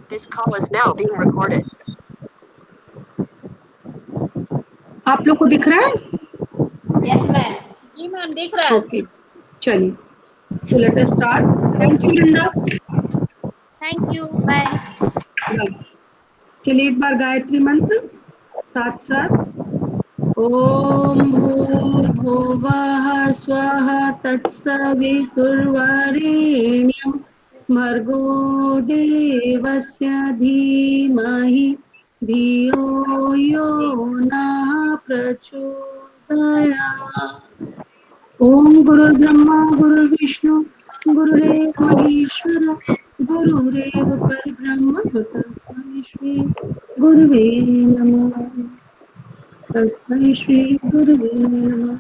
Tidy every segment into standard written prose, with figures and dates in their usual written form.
This call is now being recorded. आप लोग को दिख रहा है? Yes, ma'am. जी मैम दिख रहा है. Okay, चलिए. So let us start. Thank you, Linda. Thank you. Bye. Bye. चलिए एक बार गायत्री मंत्र साथ साथ. ओम भूर्भुवः स्वः तत्सवितुर्वरेण्यं भर्गो देवस्य धीमहि धियो यो नः प्रचोदयात्. ओम गुरुर्ब्रह्मा गुरुर्विष्णु गुरुरेव महेश्वर गुरुरेव परब्रह्म तस्मै श्री गुरुवे नमः. तस्मै श्री गुरुवे नमः.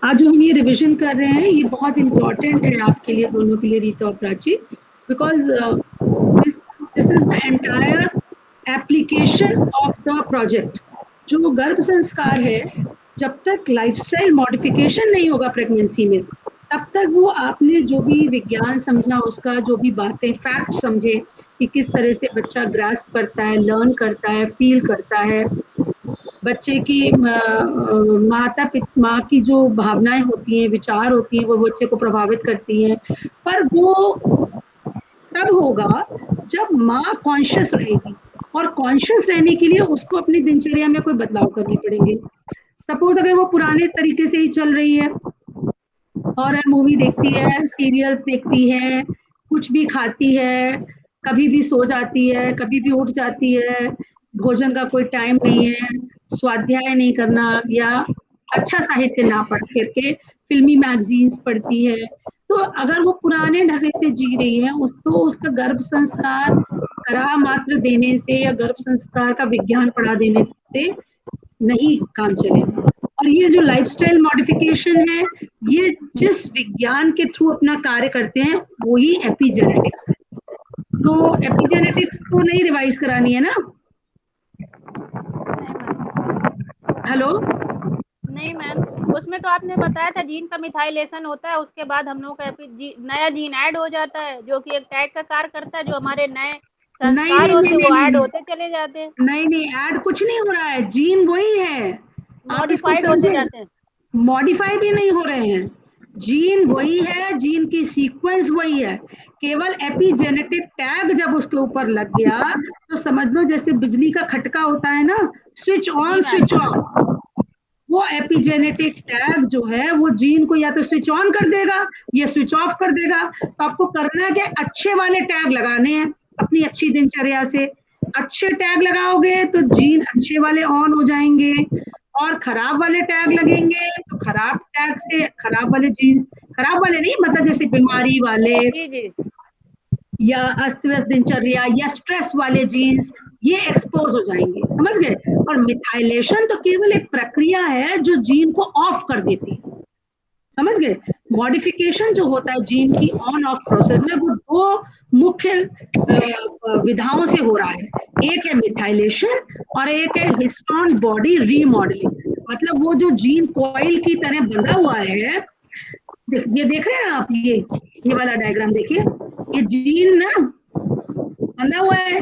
आज जो हम ये रिवीजन कर रहे हैं ये बहुत इम्पोर्टेंट है आपके लिए दोनों के लिए, रीता और Prachi, because this is the entire application of the project. जो गर्भ संस्कार है, जब तक लाइफस्टाइल मॉडिफिकेशन नहीं होगा प्रेगनेंसी में, तब तक वो आपने जो भी विज्ञान समझा, उसका जो भी बातें फैक्ट समझे कि किस तरह से बच्चा ग्रास्प करता है, लर्न करता है, फील करता है, बच्चे की माँ की जो भावनाएं होती हैं, विचार होती हैं, वो बच्चे को प्रभावित करती हैं. पर वो तब होगा जब माँ कॉन्शियस रहेगी, और कॉन्शियस रहने के लिए उसको अपनी दिनचर्या में कोई बदलाव करने पड़ेंगे. सपोज अगर वो पुराने तरीके से ही चल रही है, हॉरर मूवी देखती है, सीरियल्स देखती है, कुछ भी खाती है, कभी भी सो जाती है, कभी भी उठ जाती है, भोजन का कोई टाइम नहीं है, स्वाध्याय नहीं करना, या अच्छा साहित्य ना पढ़ करके फिल्मी मैगजीन्स पढ़ती है, तो अगर वो पुराने ढंग से जी रही है, तो उसका गर्भ संस्कार करा मात्र देने से या गर्भ संस्कार का विज्ञान पढ़ा देने से नहीं काम चलेगा. और ये जो लाइफस्टाइल मॉडिफिकेशन है, ये जिस विज्ञान के थ्रू अपना कार्य करते हैं वही एपिजेनेटिक्स है. तो एपिजेनेटिक्स तो नहीं रिवाइज करानी है ना? हेलो? नहीं मैम, उसमें तो आपने बताया था जीन का मिथाइलेशन होता है, उसके बाद हम लोग का नया जीन ऐड हो जाता है, जो कि एक टैग का कार्य करता है, जो हमारे नए संस्कार होते हैं वो ऐड होते चले जाते हैं. नहीं, ऐड कुछ नहीं हो रहा है, जीन वही है, आप इसको मॉडिफाइड होते समझे. जाते हैं. मॉडिफाई भी नहीं हो रहे हैं, जीन वही है, जीन की सीक्वेंस वही है, केवल एपिजेनेटिक टैग जब उसके ऊपर लग गया तो समझ लो जैसे बिजली का खटका होता है ना, स्विच ऑन स्विच ऑफ, वो एपिजेनेटिक टैग जो है वो जीन को या तो स्विच ऑन कर देगा या स्विच ऑफ कर देगा. तो आपको करना है कि अच्छे वाले टैग लगाने हैं अपनी अच्छी दिनचर्या से. अच्छे टैग लगाओगे तो जीन अच्छे वाले ऑन हो जाएंगे, और खराब वाले टैग लगेंगे तो खराब टैग से खराब वाले जीन्स, खराब वाले नहीं मतलब जैसे बीमारी वाले या अस्त व्यस्त दिनचर्या या स्ट्रेस वाले जीन्स, ये एक्सपोज हो जाएंगे. समझ गए? और मिथाइलेशन तो केवल एक प्रक्रिया है जो जीन को ऑफ कर देती है. समझ गए? मॉडिफिकेशन जो होता है जीन की ऑन ऑफ प्रोसेस में, वो दो मुख्य विधाओं से हो रहा है. एक है मिथाइलेशन और एक है हिस्टोन बॉडी रीमॉडलिंग. मतलब वो जो जीन कॉइल की तरह बंधा हुआ है, ये देख रहे हैं आप, ये वाला डायग्राम देखिए, ये जीन ना बंधा हुआ है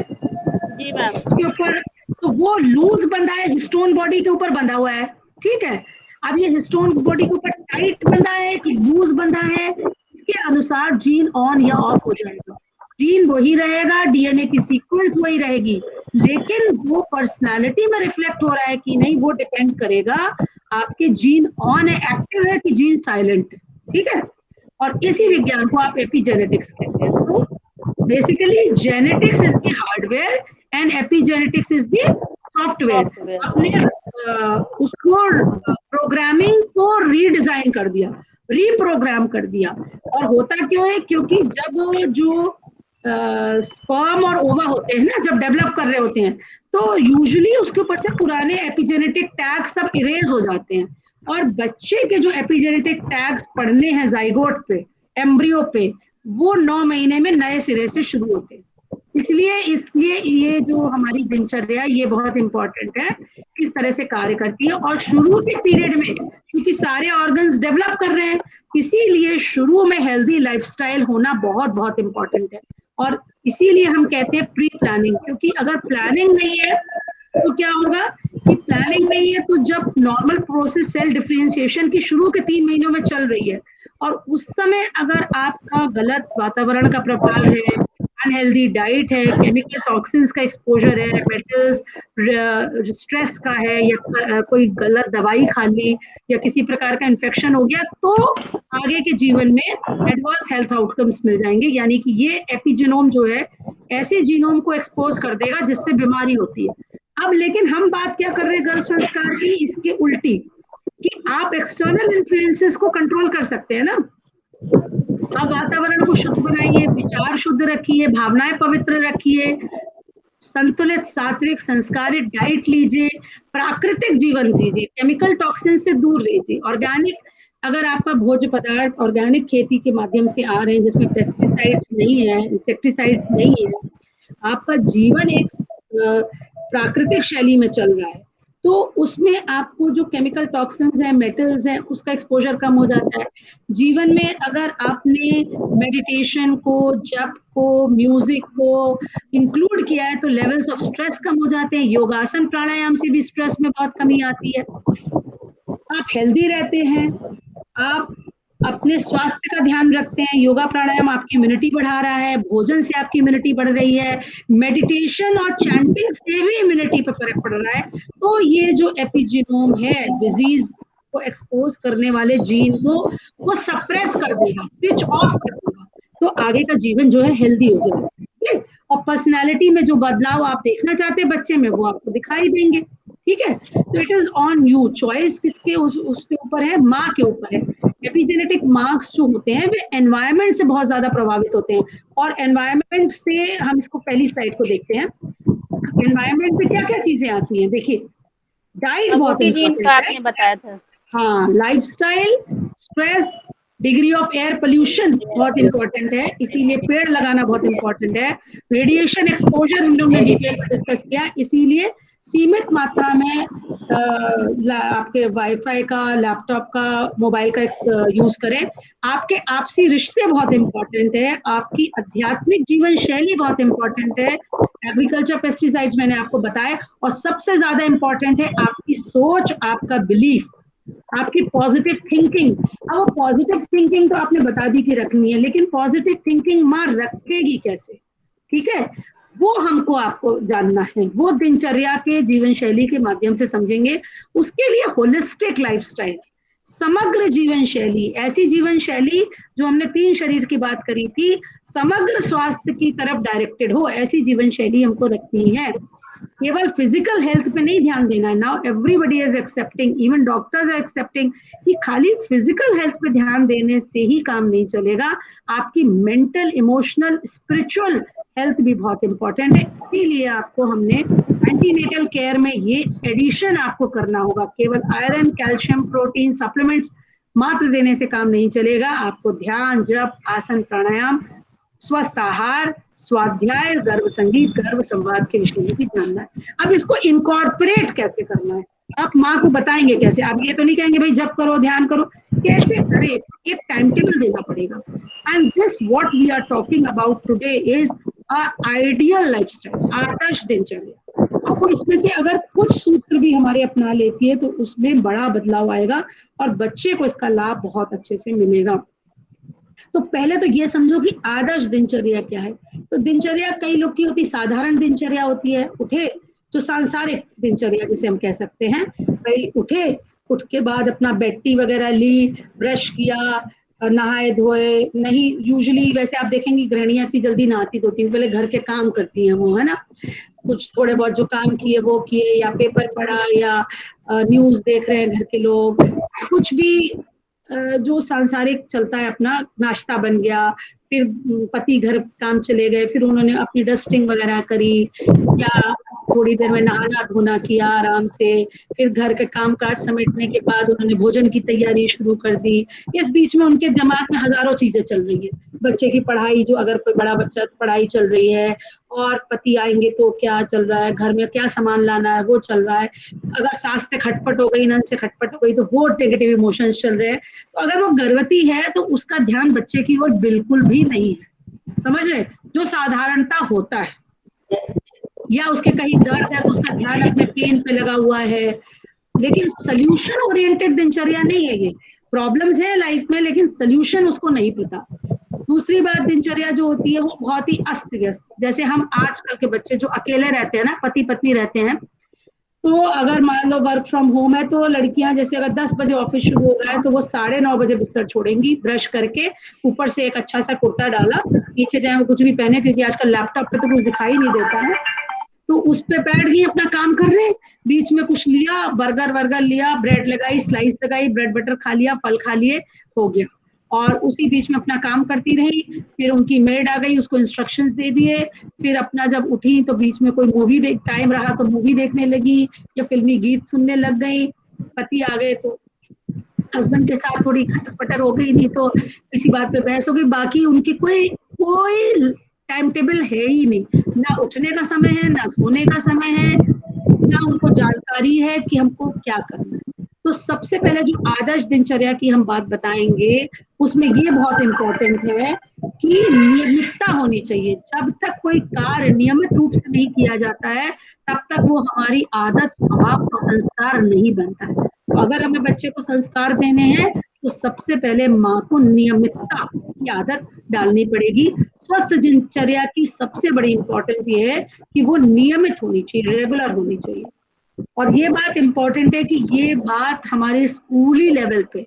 जी मैम, इसके ऊपर, तो वो लूज बंधा है, हिस्टोन बॉडी के ऊपर बंधा हुआ है. ठीक है, अब ये हिस्टोन बॉडी के ऊपर टाइट बंधा है कि लूज बंधा है, इसके अनुसार जीन ऑन या ऑफ हो जाएगा. जीन वही रहेगा, डीएनए की सीक्वेंस वही रहेगी, लेकिन वो पर्सनालिटी में रिफ्लेक्ट हो रहा है कि नहीं, वो डिपेंड करेगा आपके जीन ऑन है, एक्टिव है, कि जीन साइलेंट है. ठीक है, और इसी विज्ञान को आप एपिजेनेटिक्स कहते हैं. तो basically genetics is the hardware and epigenetics is the software. आपने उसको प्रोग्रामिंग को रीडिजाइन कर दिया, रीप्रोग्राम कर दिया. और होता क्यों है? क्योंकि जब जो स्पर्म और ओवा होते हैं ना, जब डेवलप कर रहे होते हैं, तो यूजुअली उसके ऊपर से पुराने एपिजेनेटिक टैग सब इरेज हो जाते हैं, और बच्चे के जो एपिजेनेटिक टैग्स पढ़ने हैं जाइगोट पे, एम्ब्रियो पे, वो 9 महीने में नए सिरे से शुरू होते हैं. इसलिए ये जो हमारी दिनचर्या, ये बहुत इंपॉर्टेंट है, किस तरह से कार्य करती है. और शुरू के पीरियड में क्योंकि सारे ऑर्गन्स डेवलप कर रहे हैं, इसीलिए शुरू में हेल्दी लाइफस्टाइल होना बहुत बहुत इंपॉर्टेंट है. और इसीलिए हम कहते हैं प्री प्लानिंग, क्योंकि अगर प्लानिंग नहीं है तो क्या होगा कि प्लानिंग नहीं है तो जब नॉर्मल प्रोसेस सेल डिफरेंशिएशन की शुरू के 3 महीनों में चल रही है और उस समय अगर आपका गलत वातावरण का प्रभाव है, अनहेल्दी डाइट है, केमिकल टॉक्सिन्स का एक्सपोजर है, मेटल्स, स्ट्रेस का है, या कोई गलत दवाई खा ली या किसी प्रकार का इन्फेक्शन हो गया, तो आगे के जीवन में एडवर्स हेल्थ आउटकम्स मिल जाएंगे। यानी कि ये एपिजीनोम जो है ऐसे जीनोम को एक्सपोज कर देगा जिससे बीमारी होती है। अब लेकिन हम बात क्या कर रहे हैं गर्भ संस्कार की, इसके उल्टी, कि आप एक्सटर्नल इन्फ्लुएंसेस को कंट्रोल कर सकते हैं ना। आप वातावरण को शुद्ध बनाइए, विचार शुद्ध रखिए, भावनाएं पवित्र रखिए, संतुलित सात्विक संस्कारित डाइट लीजिए, प्राकृतिक जीवन जीजिए, केमिकल टॉक्सिन से दूर रहिए, ऑर्गेनिक, अगर आपका भोज्य पदार्थ ऑर्गेनिक खेती के माध्यम से आ रहे हैं जिसमें पेस्टिसाइड्स नहीं है, इंसेक्टिसाइड्स नहीं है, आपका जीवन एक प्राकृतिक शैली में चल रहा है, तो उसमें आपको जो केमिकल टॉक्सिन्स हैं, मेटल्स हैं, उसका एक्सपोजर कम हो जाता है। जीवन में अगर आपने मेडिटेशन को, जप को, म्यूजिक को इंक्लूड किया है तो लेवल्स ऑफ स्ट्रेस कम हो जाते हैं। योगासन प्राणायाम से भी स्ट्रेस में बहुत कमी आती है। आप हेल्दी रहते हैं, आप अपने स्वास्थ्य का ध्यान रखते हैं, योगा प्राणायाम आपकी इम्यूनिटी बढ़ा रहा है, भोजन से आपकी इम्यूनिटी बढ़ रही है, मेडिटेशन और चैंटिंग से भी इम्यूनिटी पर फर्क पड़ रहा है, तो ये जो एपिजीनोम है डिजीज को एक्सपोज करने वाले जीन को वो सप्रेस कर देगा, स्विच ऑफ कर देगा, तो आगे का जीवन जो है हेल्दी हो जाएगा। ठीक है, और पर्सनैलिटी में जो बदलाव आप देखना चाहते हैं बच्चे में वो आपको दिखाई देंगे। ठीक है, तो it is on you, choice किसके उसके ऊपर है, माँ के ऊपर है। एपिजेनेटिक मार्क्स जो होते हैं वे एनवायरनमेंट से बहुत ज्यादा प्रभावित होते हैं, और एनवायरनमेंट से हम इसको पहली स्लाइड को देखते हैं। एनवायरनमेंट में क्या क्या चीजें आती हैं, देखिए डाइट बहुत इम्पोर्टेंट है, आपने बताया था। हाँ, lifestyle, stress, degree of air pollution बहुत इंपॉर्टेंट है, इसीलिए पेड़ लगाना बहुत इंपॉर्टेंट है। रेडिएशन एक्सपोजर हम लोग ने डिटेल में डिस्कस किया, इसीलिए सीमित मात्रा में आपके वाईफाई का, लैपटॉप का, मोबाइल का यूज करें। आपके आपसी रिश्ते बहुत इंपॉर्टेंट है, आपकी आध्यात्मिक जीवन शैली बहुत इंपॉर्टेंट है। एग्रीकल्चर पेस्टिसाइड्स मैंने आपको बताया, और सबसे ज्यादा इंपॉर्टेंट है आपकी सोच, आपका बिलीफ, आपकी पॉजिटिव थिंकिंग। अब वो पॉजिटिव थिंकिंग तो आपने बता दी कि रखनी है, लेकिन पॉजिटिव थिंकिंग माँ रखेगी कैसे, ठीक है, वो हमको आपको जानना है, वो दिनचर्या के जीवन शैली के माध्यम से समझेंगे। उसके लिए होलिस्टिक लाइफस्टाइल, समग्र जीवन शैली, ऐसी जीवन शैली जो हमने 3 शरीर की बात करी थी, समग्र स्वास्थ्य की तरफ डायरेक्टेड हो, ऐसी जीवन शैली हमको रखनी है। केवल फिजिकल हेल्थ पे नहीं ध्यान देना है। Now everybody is accepting, even doctors are accepting कि खाली फिजिकल हेल्थ पे ध्यान देने से ही काम नहीं चलेगा, आपकी मेंटल, इमोशनल, स्पिरिचुअल हेल्थ भी बहुत इंपॉर्टेंट है। इसीलिए आपको हमने एंटीनेटल केयर में ये एडिशन आपको करना होगा। केवल आयरन, कैल्शियम, प्रोटीन सप्लीमेंट्स मात्र देने से काम नहीं चलेगा, आपको ध्यान, जप, आसन, प्राणायाम, स्वस्थ आहार, स्वाध्याय, गर्भ संगीत, गर्भ संवाद के विषय में भी जानना है। अब इसको इनकॉर्पोरेट कैसे करना है, आप माँ को बताएंगे कैसे। आप ये तो नहीं कहेंगे भाई जब करो, ध्यान करो, कैसे करें, एक टाइम टेबल देना पड़ेगा। And this what we are talking about today is ideal lifestyle, आदर्श दिनचर्या। आपको इसमें से अगर कुछ सूत्र भी हमारे अपना लेती है तो उसमें बड़ा बदलाव आएगा और बच्चे को इसका लाभ बहुत अच्छे से मिलेगा। तो पहले तो ये समझो कि आदर्श दिनचर्या क्या है। तो दिनचर्या कई लोग की होती, साधारण दिनचर्या होती है, उठे, जो सांसारिक दिनचर्या जिसे हम कह सकते हैं, भाई उठे, उठ के बाद अपना बेड टी वगैरह ली, ब्रश किया, नहाए धोए, नहीं यूजुअली वैसे आप देखेंगे गृहिणियां इतनी जल्दी नहाती धोती, पहले घर के काम करती हैं वो, है ना, कुछ थोड़े बहुत जो काम किए वो किए, या पेपर पढ़ा, या न्यूज देख रहे हैं घर के लोग, कुछ भी जो सांसारिक चलता है अपना, नाश्ता बन गया, फिर पति घर काम चले गए, फिर उन्होंने अपनी डस्टिंग वगैरह करी, या थोड़ी देर में नहाना धोना किया आराम से, फिर घर के काम काज समेटने के बाद उन्होंने भोजन की तैयारी शुरू कर दी। इस बीच में उनके दिमाग में हजारों चीजें चल रही है, बच्चे की पढ़ाई, जो अगर कोई बड़ा बच्चा पढ़ाई चल रही है, और पति आएंगे तो क्या चल रहा है, घर में क्या सामान लाना है वो चल रहा है, अगर सास से खटपट हो गई, नंद से खटपट हो गई तो वो नेगेटिव इमोशंस चल रहे हैं। तो अगर वो गर्भवती है तो उसका ध्यान बच्चे की ओर बिल्कुल भी नहीं है, समझ रहे, जो साधारणता होता है, या उसके कहीं दर्द है तो उसका ध्यान अपने पेन पे लगा हुआ है, लेकिन सोल्यूशन ओरिएंटेड दिनचर्या नहीं है ये। प्रॉब्लम्स है लाइफ में लेकिन सोल्यूशन उसको नहीं पता। दूसरी बात, दिनचर्या जो होती है वो बहुत ही अस्त व्यस्त, जैसे हम आजकल के बच्चे जो अकेले रहते हैं ना, पति पत्नी रहते हैं, तो अगर मान लो वर्क फ्रॉम होम है तो लड़कियां जैसे अगर 10 बजे ऑफिस शुरू हो रहा है तो वो 9:30 बजे बिस्तर छोड़ेंगी, ब्रश करके ऊपर से एक अच्छा सा कुर्ता डाला, नीचे चाहे वो कुछ भी पहने, क्योंकि आजकल लैपटॉप पे तो कुछ दिखाई नहीं देता है, तो उस पे बैठ गई अपना काम कर रहे हैं, बीच में कुछ लिया, बर्गर वर्गर लिया, ब्रेड लगाई, स्लाइस लगाई, ब्रेड बटर खा लिया, फल खा लिए, हो गया, और उसी बीच में अपना काम करती रही। फिर उनकी मेड आ गई, उसको इंस्ट्रक्शंस दे दिए, फिर अपना जब उठी तो बीच में कोई मूवी देख, टाइम रहा तो मूवी देखने लगी या फिल्मी गीत सुनने लग गई। पति आ गए तो हस्बैंड के साथ थोड़ी खटर पटर हो गई, नहीं तो किसी बात पे बहस हो गई। बाकी उनकी कोई कोई टाइम टेबल है ही नहीं, ना उठने का समय है, ना सोने का समय है, ना उनको जानकारी है कि हमको क्या करना है। तो सबसे पहले जो आदर्श दिनचर्या की हम बात बताएंगे, उसमें ये बहुत इंपॉर्टेंट है कि नियमितता होनी चाहिए। जब तक कोई कार्य नियमित रूप से नहीं किया जाता है, तब तक वो हमारी आदत, स्वभाव और संस्कार नहीं बनता है। तो अगर हमें बच्चे को संस्कार देने हैं तो सबसे पहले माँ को नियमितता की आदत डालनी पड़ेगी। स्वस्थ दिनचर्या की सबसे बड़ी इंपॉर्टेंस ये है कि वो नियमित होनी चाहिए, रेगुलर होनी चाहिए। और ये बात इंपॉर्टेंट है कि ये बात हमारे स्कूली लेवल पे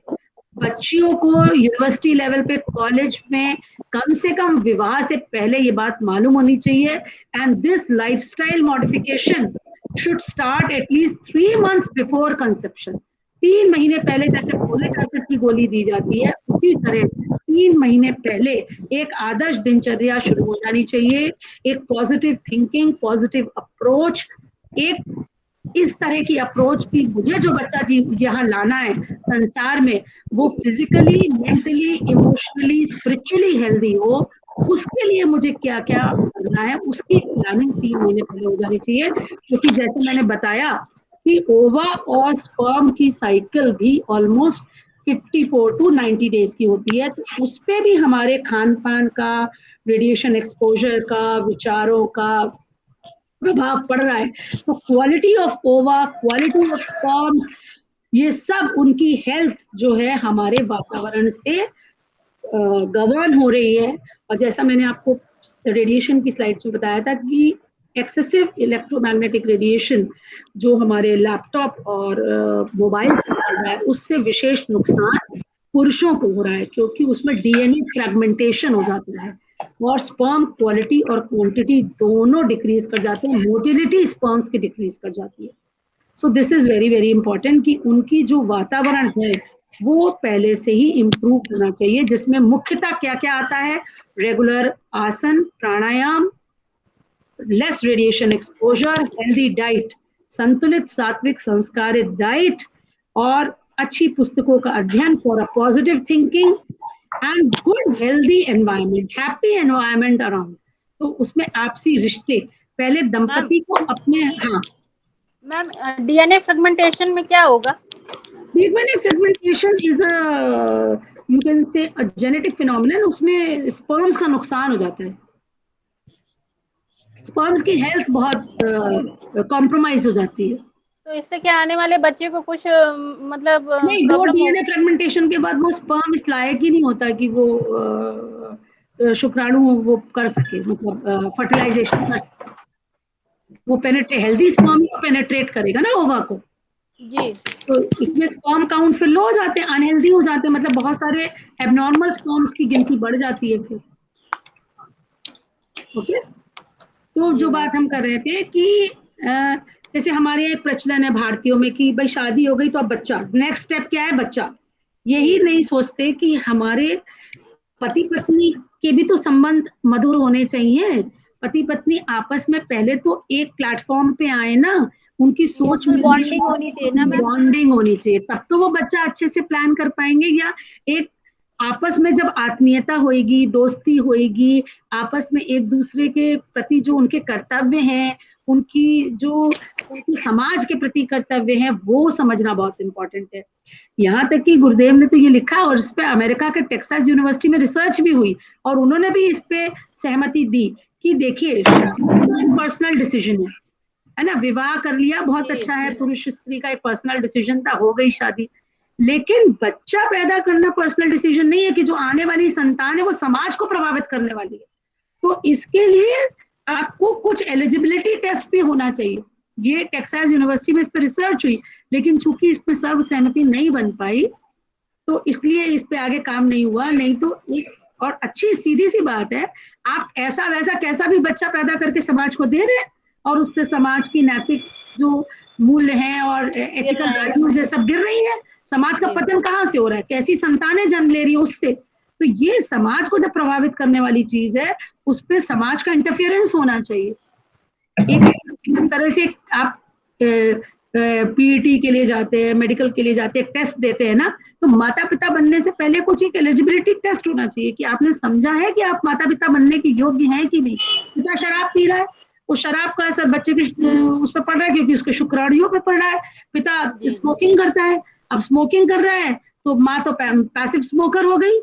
बच्चियों को, यूनिवर्सिटी लेवल पे, कॉलेज में कम से कम विवाह से पहले ये बात मालूम होनी चाहिए। And this lifestyle modification should start at least 3 months before conception. 3 महीने पहले जैसे फोलिक एसिड की गोली दी जाती है, उसी तरह 3 महीने पहले एक आदर्श दिनचर्या शुरू हो जानी चाहिए। एक पॉजिटिव थिंकिंग, पॉजिटिव अप्रोच, एक इस तरह की अप्रोच की मुझे जो बच्चा जी यहाँ लाना है संसार में, वो physically, mentally, emotionally, spiritually healthy हो, उसके लिए मुझे क्या क्या करना है उसकी प्लानिंग 3 महीने पहले हो जानी चाहिए। क्योंकि जैसे मैंने बताया कि ओवा और स्पर्म की साइकिल भी ऑलमोस्ट 54 to 90 डेज की होती है, तो उस पे भी हमारे खान पान का, रेडिएशन एक्सपोजर का, विचारों का प्रभाव पड़ रहा है। तो क्वालिटी ऑफ ओवा, क्वालिटी ऑफ स्पर्म्स, ये सब उनकी हेल्थ जो है हमारे वातावरण से गवर्न हो रही है। और जैसा मैंने आपको रेडिएशन की स्लाइड्स में बताया था कि एक्सेसिव इलेक्ट्रोमैग्नेटिक रेडिएशन जो हमारे लैपटॉप और मोबाइल से निकल रहा है, उससे विशेष नुकसान पुरुषों को हो रहा है, क्योंकि उसमें डीएनए फ्रेगमेंटेशन हो जाता है और स्पर्म क्वालिटी और क्वांटिटी दोनों डिक्रीज कर जाते हैं, मोटिलिटी स्पर्म्स की डिक्रीज कर जाती है। So this is very very important कि उनकी जो वातावरण है वो पहले से ही इम्प्रूव होना चाहिए, जिसमें मुख्यतः क्या क्या आता है, regular asana, pranayama, less radiation exposure, healthy diet, संतुलित सात्विक संस्कारित डाइट, और अच्छी पुस्तकों का अध्ययन for a positive thinking and good healthy environment, happy environment around. तो उसमें आपसी रिश्ते पहले दंपति को अपने, हाँ मैम डीएनए फ्रेगमेंटेशन में क्या होगा? DNA fragmentation is a, you can say a genetic phenomenon। उसमें स्पर्म्स का नुकसान हो जाता है, स्पर्म्स की हेल्थ बहुत कॉम्प्रोमाइज हो जाती है। तो इससे क्या आने वाले बच्चे को कुछ मतलब नहीं, वो डीएनए फ्रेगमेंटेशन के बाद वो स्पर्म इस लायक ही नहीं होता कि वो शुक्राणु वो कर सके, मतलब फर्टिलाइजेशन कर सके। वो पेनेट्रेट, हेल्दी स्पर्म को पेनेट्रेट करेगा ना ओवा को, जी। तो इसमें स्पर्म काउंट फिर लो हो जाते हैं, अनहेल्दी हो जाते हैं, मतलब बहुत सारे एबनॉर्मल स्पर्म्स की गिनती बढ़ जाती है फिर। ओके, तो जो बात हम कर रहे थे कि जैसे हमारे एक प्रचलन है भारतीयों में कि भाई शादी हो गई तो अब बच्चा, नेक्स्ट स्टेप क्या है, बच्चा। यही नहीं सोचते कि हमारे पति पत्नी के भी तो संबंध मधुर होने चाहिए। पति पत्नी आपस में पहले तो एक प्लेटफॉर्म पे आए ना, उनकी सोच में बॉन्डिंग होनी चाहिए ना मैम। बॉन्डिंग होनी चाहिए, तब तो वो बच्चा अच्छे से प्लान कर पाएंगे। या एक आपस में जब आत्मीयता होएगी, दोस्ती होएगी, आपस में एक दूसरे के प्रति जो उनके कर्तव्य हैं, उनकी जो उनकी समाज के प्रति कर्तव्य है, वो समझना बहुत इंपॉर्टेंट है। यहाँ तक कि गुरुदेव ने तो ये लिखा, और इस पे अमेरिका के टेक्सास यूनिवर्सिटी में रिसर्च भी हुई और उन्होंने भी इस पे सहमति दी कि देखिए पर्सनल डिसीजन है ना, विवाह कर लिया बहुत अच्छा है, पुरुष स्त्री का एक पर्सनल डिसीजन था, हो गई शादी, लेकिन बच्चा पैदा करना पर्सनल डिसीजन नहीं है कि जो आने वाली संतान है वो समाज को प्रभावित करने वाली है। तो इसके लिए आपको कुछ एलिजिबिलिटी टेस्ट भी होना चाहिए। ये टेक्सास यूनिवर्सिटी में इस पर रिसर्च हुई, लेकिन चूंकि इसमें सर्व सहमति नहीं बन पाई तो इसलिए इस पे आगे काम नहीं हुआ। नहीं तो एक और अच्छी सीधी सी बात है, आप ऐसा वैसा कैसा भी बच्चा पैदा करके समाज को दे रहे हैं और उससे समाज की नैतिक जो मूल्य हैं और एथिकल वैल्यूज है सब गिर रही है। समाज का पतन कहाँ से हो रहा है, कैसी संतानें जन्म ले रही है उससे। तो ये समाज को जब प्रभावित करने वाली चीज है, उस पर समाज का इंटरफेरेंस होना चाहिए। इस तरह से आप पीईटी के लिए जाते हैं, मेडिकल के लिए जाते हैं, टेस्ट देते हैं ना, तो माता पिता बनने से पहले कुछ एक एलिजिबिलिटी टेस्ट होना चाहिए कि आपने समझा है कि आप माता पिता बनने के योग्य हैं कि नहीं। पिता शराब पी रहा है, वो शराब का असर बच्चे की उस पर पड़ रहा है क्योंकि उसके शुक्राणुओं पर पड़ रहा है। पिता स्मोकिंग करता है, अब स्मोकिंग कर रहा है तो माँ तो पैसिव स्मोकर हो गई,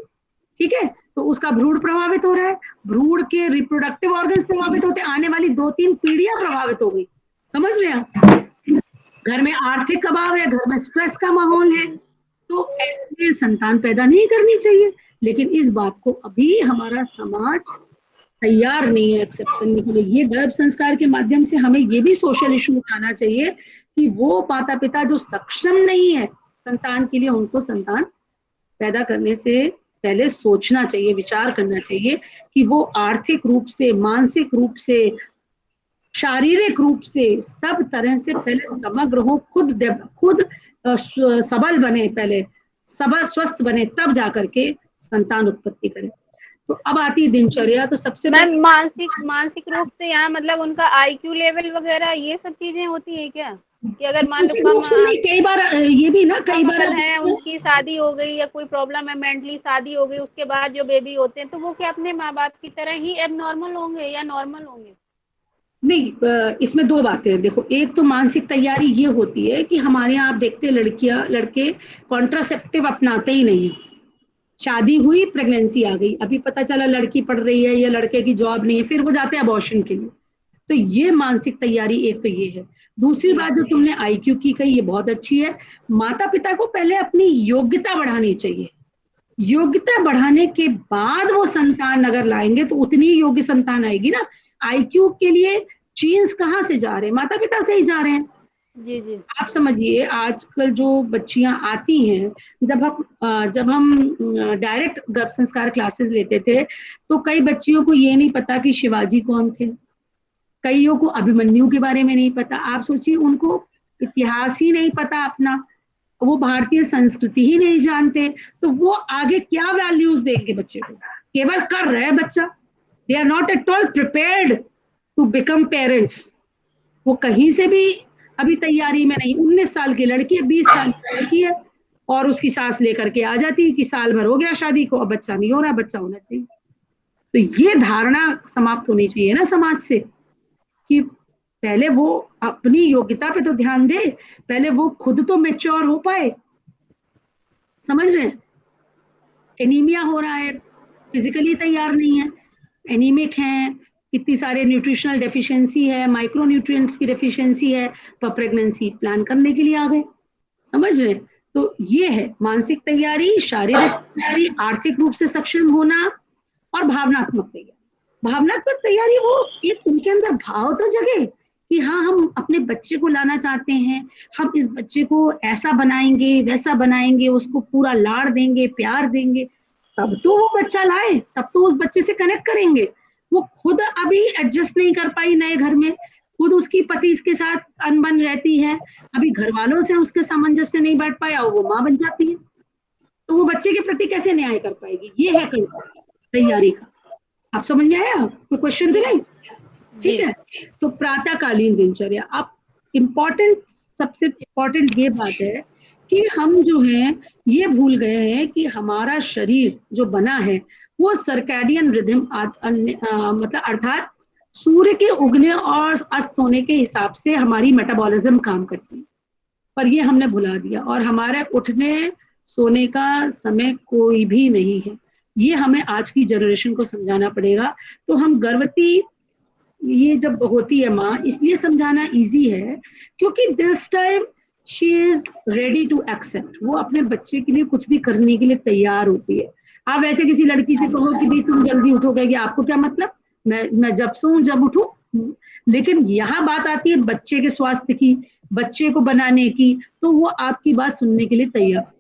ठीक है, तो उसका भ्रूण प्रभावित हो रहा है, भ्रूण के रिप्रोडक्टिव ऑर्गन्स प्रभावित होते, आने वाली 2-3 पीढ़ियां प्रभावित हो गई। समझ रहे हैं? घर में आर्थिक अभाव है, घर में स्ट्रेस का माहौल है, तो ऐसे संतान पैदा नहीं करनी चाहिए। लेकिन इस बात को अभी हमारा समाज तैयार नहीं है एक्सेप्ट करने के लिए। ये गर्भ संस्कार के माध्यम से हमें ये भी सोशल इशू उठाना चाहिए कि वो माता पिता जो सक्षम नहीं है संतान के लिए, उनको संतान पैदा करने से पहले सोचना चाहिए, विचार करना चाहिए कि वो आर्थिक रूप से, मानसिक रूप से, शारीरिक रूप से, सब तरह से पहले समग्र हो, खुद सबल बने, पहले सबल स्वस्थ बने, तब जाकर के संतान उत्पत्ति करें। तो अब आती है दिनचर्या। तो सबसे मैम मानसिक रूप से यहाँ मतलब उनका आईक्यू लेवल वगैरह ये सब चीजें होती है क्या, कि अगर मान लो कई बार ये भी ना, कई बार है उनकी शादी हो गई या कोई प्रॉब्लम है, मेंटली शादी हो गई, उसके बाद जो बेबी होते हैं तो वो क्या अपने माँ बाप की तरह ही एबनॉर्मल होंगे या नॉर्मल होंगे? नहीं, इसमें दो बातें हैं। देखो, एक तो मानसिक तैयारी ये होती है कि हमारे यहाँ आप देखते हैं लड़के कॉन्ट्रासेप्टिव अपनाते ही नहीं, शादी हुई प्रेगनेंसी आ गई, अभी पता चला लड़की पढ़ रही है या लड़के की जॉब नहीं है, फिर वो जाते हैं अबॉर्शन के लिए। तो ये मानसिक तैयारी एक तो ये है। दूसरी बात जो तुमने आईक्यू की कही, ये बहुत अच्छी है। माता पिता को पहले अपनी योग्यता बढ़ानी चाहिए, योग्यता बढ़ाने के बाद वो संतान अगर लाएंगे तो उतनी योग्य संतान आएगी ना। आईक्यू के लिए जीन्स कहाँ से जा रहे हैं, माता पिता से ही जा रहे हैं। जी जी। आप समझिए, आजकल जो बच्चियां आती हैं, जब हम डायरेक्ट गर्भ संस्कार क्लासेस लेते थे तो कई बच्चियों को ये नहीं पता कि शिवाजी कौन थे, कईयों को अभिमन्यु के बारे में नहीं पता। आप सोचिए, उनको इतिहास ही नहीं पता अपना, वो भारतीय संस्कृति ही नहीं जानते, तो वो आगे क्या वैल्यूज देंगे बच्चे को? केवल कर रहे हैं बच्चा, they are not at all prepared to become parents. वो कहीं से भी अभी तैयारी में नहीं। 19 साल की लड़की है, 20 साल की लड़की है, और उसकी सास लेकर के आ जाती है कि साल भर हो गया शादी को, अब बच्चा नहीं हो रहा, बच्चा होना चाहिए। तो ये धारणा समाप्त होनी चाहिए ना समाज से कि पहले वो अपनी योग्यता पे तो ध्यान दे, पहले वो खुद तो मैच्योर हो पाए। समझ रहे हैं? एनीमिया हो रहा है, फिजिकली तैयार नहीं है, एनीमिक है, इतनी सारे न्यूट्रिशनल डेफिशिएंसी है, माइक्रो न्यूट्रिएंट्स की डेफिशिएंसी है, तो प्रेगनेंसी प्लान करने के लिए आ गए। समझ रहे हैं? तो ये है मानसिक तैयारी, शारीरिक तैयारी, आर्थिक रूप से सक्षम होना, और भावनात्मक तैयारी। भावनात्मक तैयारी वो एक उनके अंदर भाव तो जगे कि हाँ, हम अपने बच्चे को लाना चाहते हैं, हम इस बच्चे को ऐसा बनाएंगे, वैसा बनाएंगे, उसको पूरा लाड़ देंगे, प्यार देंगे, तब तो वो बच्चा लाए, तब तो उस बच्चे से कनेक्ट करेंगे। वो खुद अभी एडजस्ट नहीं कर पाई नए घर में, खुद उसकी पति के साथ अनबन रहती है, अभी घर वालों से उसके सामंजस्य नहीं बैठ पाया, वो माँ बन जाती है, तो वो बच्चे के प्रति कैसे न्याय कर पाएगी? ये है कंसेप्ट तैयारी का। आप समझ में आया? कोई क्वेश्चन तो नहीं? ठीक है। तो प्रातःकालीन दिनचर्या, अब सबसे इम्पोर्टेंट ये बात है कि हम जो है ये भूल गए हैं कि हमारा शरीर जो बना है वो सर्कैडियन रिदम मतलब अर्थात सूर्य के उगने और अस्त होने के हिसाब से हमारी मेटाबॉलिज्म काम करती है, पर ये हमने भुला दिया। और हमारे उठने सोने का समय कोई भी नहीं है, ये हमें आज की जनरेशन को समझाना पड़ेगा। तो हम गर्भवती ये जब होती है माँ, इसलिए समझाना इजी है क्योंकि this time she is ready to accept, वो अपने बच्चे के लिए कुछ भी करने के लिए तैयार होती है। आप ऐसे किसी लड़की से कहो कि भाई तुम जल्दी उठोगे, कि आपको क्या मतलब, मैं जब सोऊं जब उठूं। लेकिन यहाँ बात आती है बच्चे के स्वास्थ्य की, बच्चे को बनाने की, तो वो आपकी बात सुनने के लिए तैयार।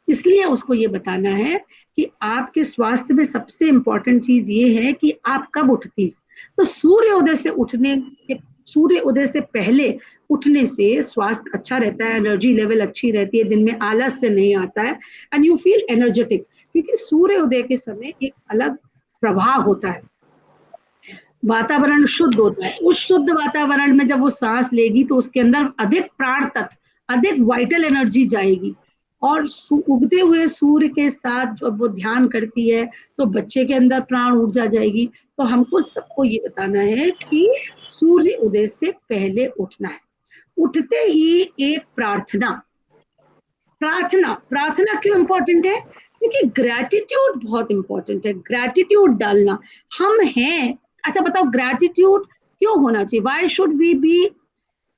इसलिए उसको ये बताना है कि आपके स्वास्थ्य में सबसे इंपॉर्टेंट चीज ये है कि आप कब उठती। तो सूर्योदय से उठने से, सूर्योदय से पहले उठने से स्वास्थ्य अच्छा रहता है, एनर्जी लेवल अच्छी रहती है, दिन में आलस से नहीं आता है, एंड यू फील एनर्जेटिक। क्योंकि सूर्योदय के समय एक अलग प्रभाव होता है, वातावरण शुद्ध होता है। उस शुद्ध वातावरण में जब वो सांस लेगी तो उसके अंदर अधिक प्राण तत्व, अधिक वाइटल एनर्जी जाएगी। और उगते हुए सूर्य के साथ जब वो ध्यान करती है तो बच्चे के अंदर प्राण ऊर्जा जाएगी। तो हमको सबको ये बताना है कि सूर्य उदय से पहले उठना है। उठते ही एक प्रार्थना, प्रार्थना प्रार्थना क्यों इंपॉर्टेंट है? क्योंकि ग्रैटिट्यूड बहुत इंपॉर्टेंट है, ग्रैटिट्यूड डालना। हम हैं, अच्छा बताओ ग्रैटिट्यूड क्यों होना चाहिए? Why should we be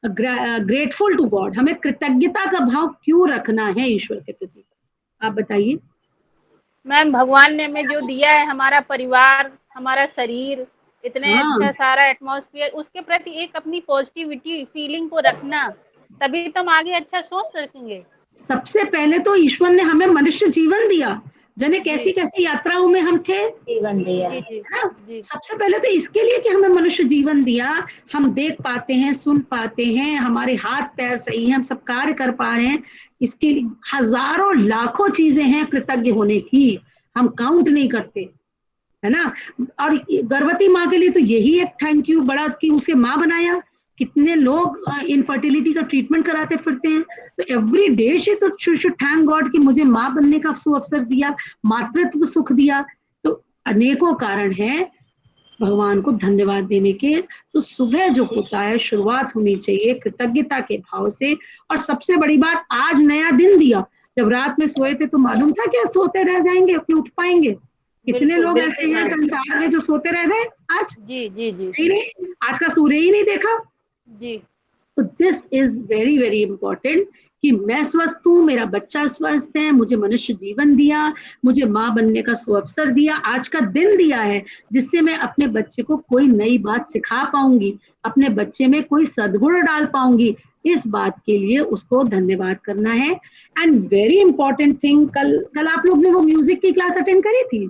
grateful to god? हमें कृतज्ञता का भाव क्यों रखना है ईश्वर के प्रति, आप बताइए। मैम भगवान ने हमें जो दिया है, हमारा परिवार, हमारा शरीर, इतने हाँ, अच्छा सारा एटमॉस्फेयर, उसके प्रति एक अपनी पॉजिटिविटी फीलिंग को रखना, तभी तो हम आगे अच्छा सोच सकेंगे। सबसे पहले तो ईश्वर ने हमें मनुष्य जीवन दिया, जाने कैसी जी कैसी यात्राओं में हम थे, जीवन दिया। जी जी है ना। जी सबसे पहले तो इसके लिए कि हमें मनुष्य जीवन दिया, हम देख पाते हैं, सुन पाते हैं, हमारे हाथ पैर सही हैं, हम सब कार्य कर पा रहे हैं। इसके लिए हजारों लाखों चीजें हैं कृतज्ञ होने की, हम काउंट नहीं करते, है ना। और गर्भवती माँ के लिए तो यही एक थैंक यू बड़ा कि उसे माँ बनाया। कितने लोग इनफर्टिलिटी का ट्रीटमेंट कराते फिरते हैं, तो एवरी डे से तो शुड थैंक गॉड कि मुझे माँ बनने का अवसर दिया, मातृत्व सुख दिया। तो अनेकों कारण हैं भगवान को धन्यवाद देने के। तो सुबह जो होता है शुरुआत होनी चाहिए कृतज्ञता के भाव से। और सबसे बड़ी बात, आज नया दिन दिया, जब रात में सोए थे तो मालूम था क्या सोते रह जाएंगे, फिर उठ पाएंगे? कितने बिल्कुल लोग ऐसे बिल्कुल हैं मैम। संसार में जो सोते रह गए आज, जी जी जी नहीं नहीं, आज का सूर्य ही नहीं देखा। जी तो this is very very important कि मैं स्वस्थ हूँ, मेरा बच्चा स्वस्थ है, मुझे मनुष्य जीवन दिया, मुझे माँ बनने का सुअवसर दिया, आज का दिन दिया है जिससे मैं अपने बच्चे को कोई नई बात सिखा पाऊंगी, अपने बच्चे में कोई सद्गुण डाल पाऊंगी। इस बात के लिए उसको धन्यवाद करना है। एंड वेरी इंपॉर्टेंट थिंग, कल कल आप लोग ने वो म्यूजिक की क्लास अटेंड करी थी?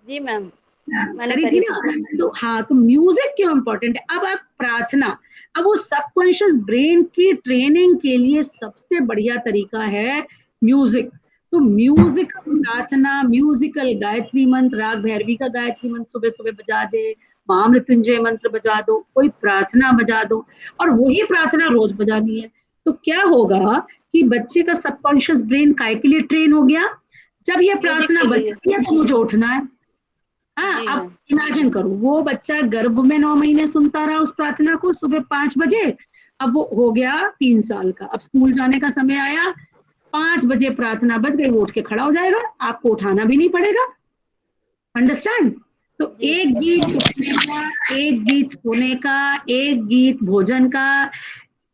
जी मैम, मैंने करी थी करी ना। थी। तो हाँ, तो म्यूजिक क्यों इंपॉर्टेंट है? अब आप प्रार्थना, अब वो सबकॉन्शियस ब्रेन की ट्रेनिंग के लिए सबसे बढ़िया तरीका है म्यूजिक। तो म्यूजिक प्रार्थना, म्यूजिकल गायत्री मंत्र, राग भैरवी का गायत्री मंत्र सुबह सुबह बजा दे, महामृत्युंजय मंत्र बजा दो, कोई प्रार्थना बजा दो, और वही प्रार्थना रोज बजानी है। तो क्या होगा कि बच्चे का सबकॉन्शियस ब्रेन काय के लिए ट्रेन हो गया, जब ये म्यूजिक प्रार्थना के लिए। बजती है तो मुझे उठना है। हाँ, जी अब मैम। इमेजिन करो वो बच्चा गर्भ में 9 महीने सुनता रहा उस प्रार्थना को सुबह 5 बजे, अब वो हो गया 3 साल का, अब स्कूल जाने का समय आया, 5 बजे प्रार्थना बज गई, वो उठ के खड़ा हो जाएगा, आपको उठाना भी नहीं पड़ेगा। अंडरस्टैंड? तो जी एक गीत उठने का, एक गीत सोने का, एक गीत भोजन का,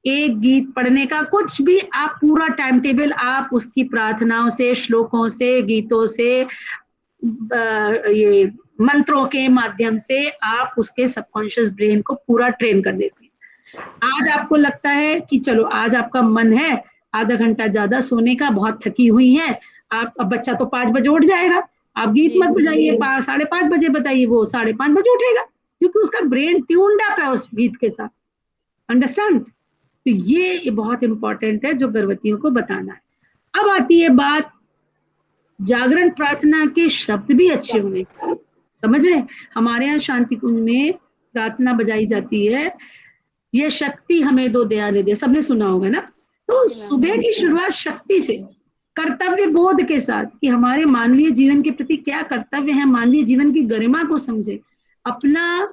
एक गीत पढ़ने का, कुछ भी आप पूरा टाइम टेबल आप उसकी प्रार्थनाओं से, श्लोकों से, गीतों से, ये मंत्रों के माध्यम से आप उसके सबकॉन्शियस ब्रेन को पूरा ट्रेन कर देती है। आज आपको लगता है कि चलो आज आपका मन है आधा घंटा ज्यादा सोने का, बहुत थकी हुई है आप, अब बच्चा तो 5 बजे उठ जाएगा, आप गीत जी मत बजाइए, 5:30 बजे बताइए, वो 5:30 बजे उठेगा क्योंकि उसका ब्रेन ट्यून्ड अप है उस गीत के साथ। अंडरस्टैंड? तो ये बहुत इंपॉर्टेंट है जो गर्भवतियों को बताना है। अब आती है बात जागरण प्रार्थना के शब्द भी अच्छे होने का, समझ रहे हैं? हमारे यहाँ शांति कुंज में प्रार्थना बजाई जाती है, ये शक्ति हमें दो दया निधि, सबने सुना होगा ना। तो जी मैम। सुबह की शुरुआत शक्ति से, कर्तव्य बोध के साथ कि हमारे मानवीय जीवन के प्रति क्या कर्तव्य है, मानवीय जीवन की गरिमा को समझे, अपना